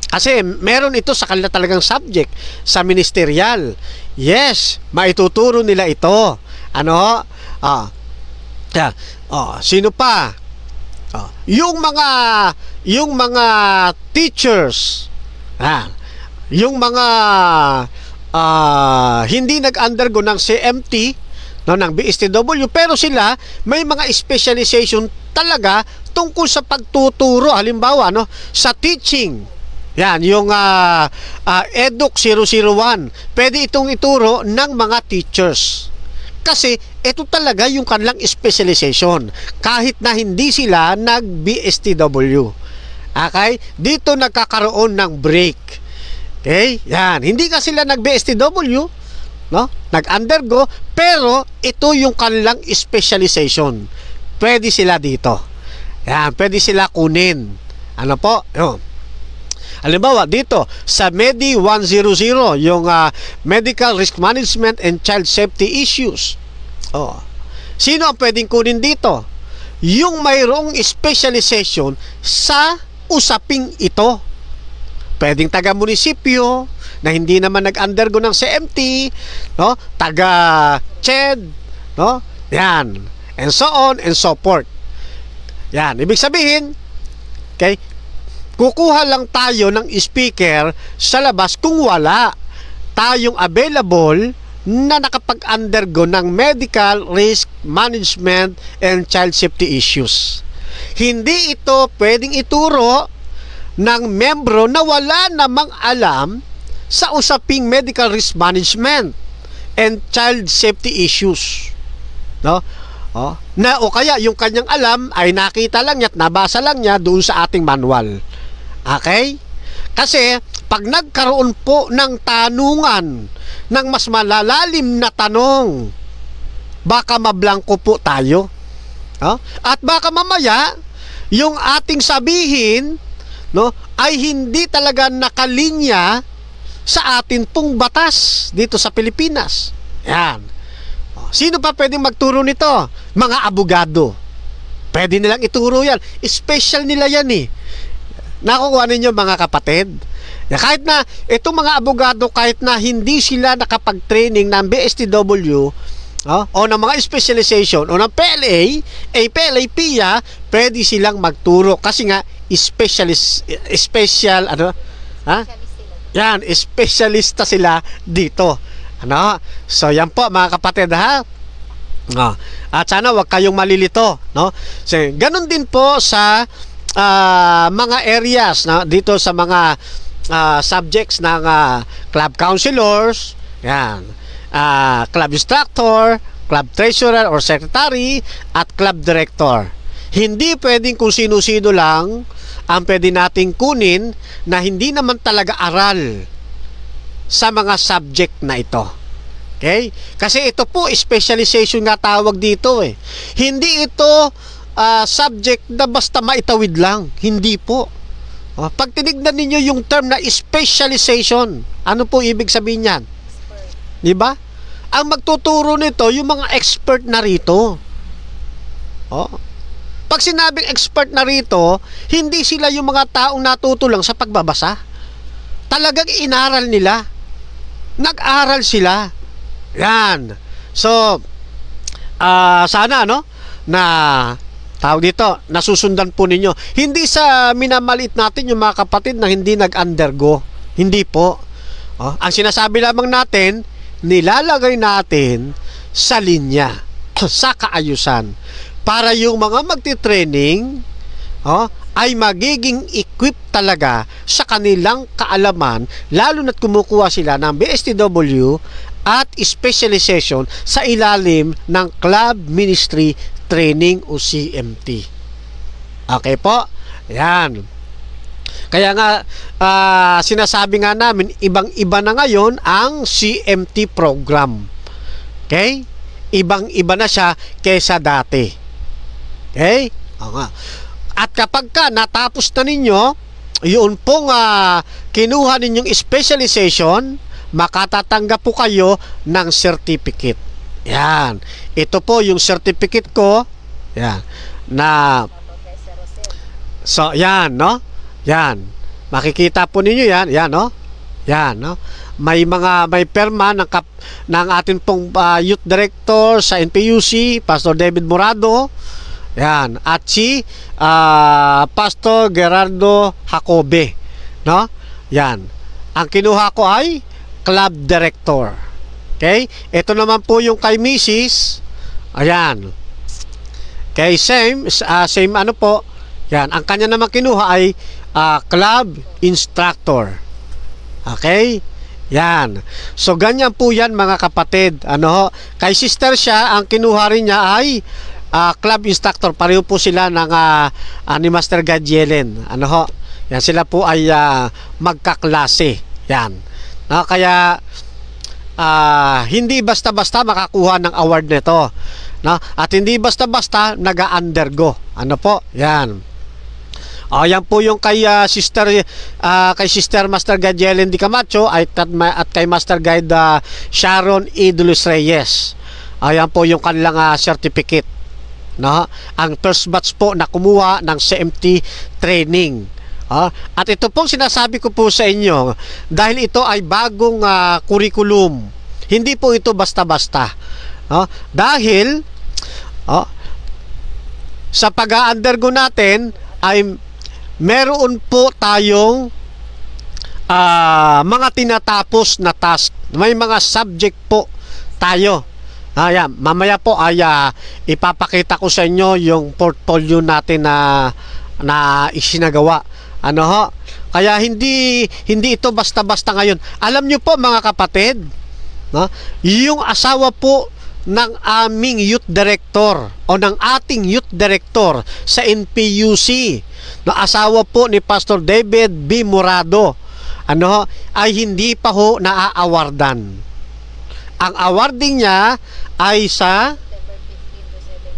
Kasi meron ito sa kanila talagang subject sa ministerial. Yes, maituturo nila ito. Sino pa? Yung mga teachers, yung mga hindi nag-undergo ng CMT, ng BSTW, pero sila may mga specialization talaga tungkol sa pagtuturo, halimbawa, no, sa teaching. Yan, yung EDUC 001. Pwede itong ituro ng mga teachers. Kasi ito talaga yung kanilang specialization. Kahit na hindi sila nag-BSTW. Okay? Dito nagkakaroon ng break. Okay? Yan. Hindi ka sila nag-BSTW, no? Nag-undergo, pero ito yung kanilang specialization. Pwede sila dito. Yan. Pwede sila kunin. Ano po? Yun. Halimbawa, dito, sa MEDI 100, yung Medical Risk Management and Child Safety Issues. Oh. Sino ang pwedeng kunin dito? Yung mayroong specialization sa usaping ito. Pwedeng taga-munisipyo, na hindi naman nag-undergo ng CMT, no? Taga-CHED, no? Yan. And so on and so forth. Yan. Ibig sabihin, okay, kukuha lang tayo ng speaker sa labas kung wala tayong available na nakapag-undergo ng medical risk management and child safety issues. Hindi ito pwedeng ituro ng membro na wala namang alam sa usaping medical risk management and child safety issues. No? O kaya yung kanyang alam ay nakita lang niya at nabasa lang niya doon sa ating manual. Okay? Kasi pag nagkaroon po ng tanungan ng mas malalalim na tanong, baka mablangko po tayo. At baka mamaya yung ating sabihin, no, ay hindi talaga nakalinya sa atin pong batas dito sa Pilipinas. Yan. Sino pa pwedeng magturo nito? Mga abogado. Pwede nilang ituro yan. Special nila yan eh. Nakukuha ninyo mga kapatid. Kahit na itong mga abogado, kahit na hindi sila nakapag-training ng BSTW o ng mga specialization o ng PLA, PLA, PIA, pwede silang magturo kasi nga special ano? Yan, espesyalista sila dito. Ano? So yan po mga kapatid ha. At sana wag kayong malilito, no? So, ganun din po sa mga areas na dito sa mga subjects ng club counselors, yan, club instructor, club treasurer or secretary at club director. Hindi pwedeng kung sino-sino lang ang pwede nating kunin na hindi naman talaga aral sa mga subject na ito. Okay? Kasi ito po specialization nga tawag dito eh. Hindi ito subject na basta maitawid lang. Hindi po. Pag tinignan ninyo yung term na specialization, ano po ibig sabihin yan? Di ba? Ang magtuturo nito, yung mga expert na rito. Pag sinabing expert na rito, hindi sila yung mga taong natuto lang sa pagbabasa. Talagang inaral nila. Nag-aral sila. Yan. So, sana, no? Na tawag dito, nasusundan po ninyo. Hindi sa minamalit natin yung mga kapatid na hindi nag-undergo. Hindi po. Ang sinasabi lamang natin, nilalagay natin sa linya, sa kaayusan. Para yung mga magti-training ay magiging equipped talaga sa kanilang kaalaman, lalo na't kumukuha sila ng BSTW at specialization sa ilalim ng Club Ministry Training o CMT. Okay po? Yan. Kaya nga, sinasabi nga namin, ibang-iba na ngayon ang CMT program. Okay? Ibang-iba na siya kaysa dati. Okay? At kapag ka natapos na ninyo, yun pong kinuha ninyong specialization, makatatanggap po kayo ng certificate. Yan. Ito po yung certificate ko. Yan. Na so, yan, no? Yan. Makikita po ninyo yan. Yan, no? Yan, no? May perma ng atin pong youth director sa NPUC, Pastor David Morado. Yan. At si Pastor Gerardo Jacobe. No? Yan. Ang kinuha ko ay club director. Okay? Ito naman po yung kay Mrs. Ayan. Okay, same ano po, Yan, ang kanya naman kinuha ay club instructor. Okay? Yan. So ganyan po yan mga kapatid. Ano ho? Kay sister siya, ang kinuha rin niya ay club instructor. Pareho po sila ng ni Master Guide Yelen. Ano ho? Yan, sila po ay magkaklase. Yan. No, kaya hindi basta-basta makakuha ng award nito. No? At hindi basta-basta nag-undergo. Ano po? Yan. Yan po yung kay Sister Master Guide Yelen Di Camacho at kay Master Guide Sharon E. Dulus Reyes. Yan po yung kanilang certificate. No? Ang first batch po na kumuha ng CMT training. At ito pong sinasabi ko po sa inyo dahil ito ay bagong curriculum. Hindi po ito basta-basta. Dahil sa pag-undergo natin ay meron po tayong mga tinatapos na task. May mga subject po tayo. Yan. Mamaya po ay ipapakita ko sa inyo yung portfolio natin na isinagawa. Ano ho? Kaya hindi ito basta-basta ngayon. Alam nyo po mga kapatid, no? Yung asawa po ng aming youth director o ng ating youth director sa NPUC, na asawa po ni Pastor David B. Morado, ano, ay hindi pa ho naaawardan. Ang awarding niya ay sa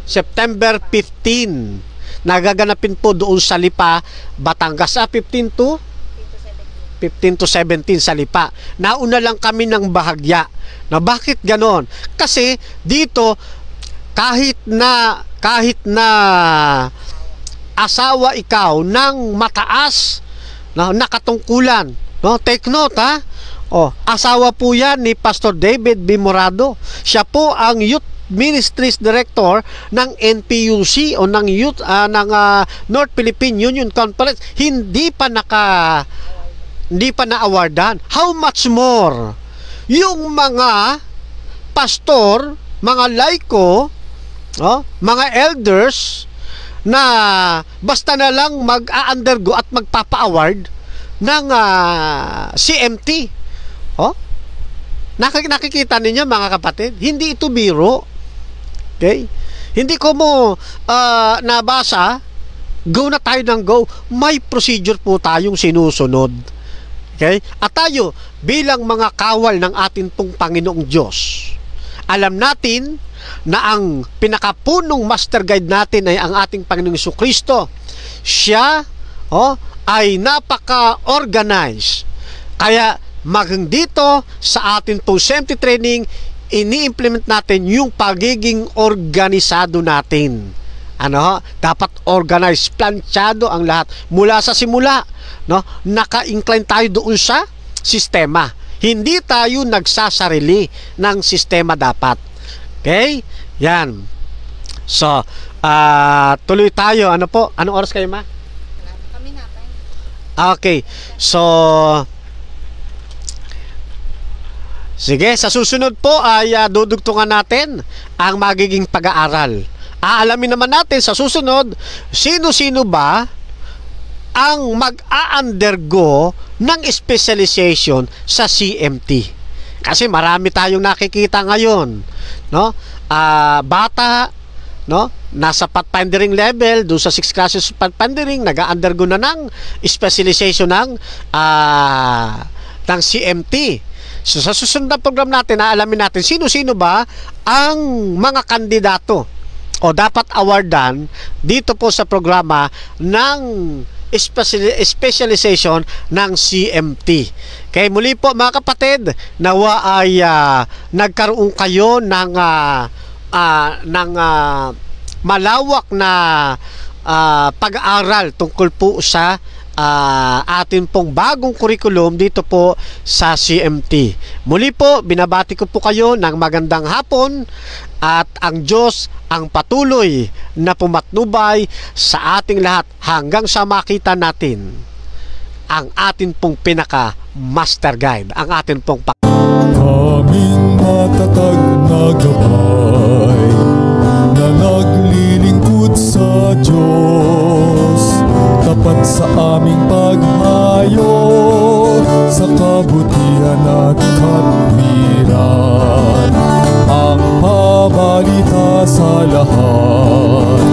September 15. Nagaganapin po doon sa Lipa, Batangas. 15 to 17 sa Lipa. Nauna lang kami ng bahagya. Na bakit ganon? Kasi dito kahit na asawa ikaw ng mataas na katungkulan, no? Take note ha. Asawa po yan ni Pastor David B. Morado. Siya po ang Youth Ministries Director ng NPUC o ng Youth ng North Philippine Union Conference. Hindi pa na-awardan. How much more yung mga pastor, mga laiko, mga elders na basta na lang mag-a-undergo at magpapa-award ng CMT. Nakikita ninyo mga kapatid, hindi ito biro. Okay? Hindi ko mo nabasa, go na tayo ng go. May procedure po tayong sinusunod. Okay? At tayo, bilang mga kawal ng ating pong Panginoong Diyos, alam natin na ang pinakapunong master guide natin ay ang ating Panginoong Jesucristo. Siya ay napaka-organized. Kaya dito sa ating pong CMT training, ini-implement natin yung pagiging organisado natin. Dapat organized, planchado ang lahat mula sa simula, no? Naka-incline tayo doon sa sistema. Hindi tayo nagsasarili ng sistema dapat. Okay? Yan. So, tuloy tayo. Ano po? Anong oras kayo, ma? Kami na. Okay. So, sige, sa susunod po ay dudugtungan natin ang magiging pag-aaral. Aalamin naman natin sa susunod, sino-sino ba ang mag-a-undergo ng specialization sa CMT. Kasi marami tayong nakikita ngayon, no? Bata, no? Nasa pathfinding level, doon sa 6 classes of pathfinding, nag-a-undergo na ng specialization ng CMT. So sa susunod na program natin, aalamin natin sino-sino ba ang mga kandidato o dapat awardan dito po sa programa ng specialization ng CMT. Kaya muli po mga kapatid, nawa ay nagkaroon kayo ng malawak na pag-aaral tungkol po sa atin pong bagong curriculum dito po sa CMT. Muli po, binabati ko po kayo ng magandang hapon at ang Diyos ang patuloy na pumatnubay sa ating lahat hanggang sa makita natin ang atin pong pinaka master guide, ang atin pong Kaming matatag na gabay na naglilingkod sa Diyos. kabutihan at katwiran, ang pabalita sa lahat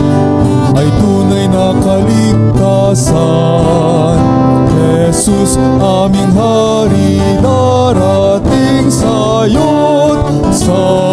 ay tunay na kaligtasan. Jesus, aming hari, darating sa iyo't sa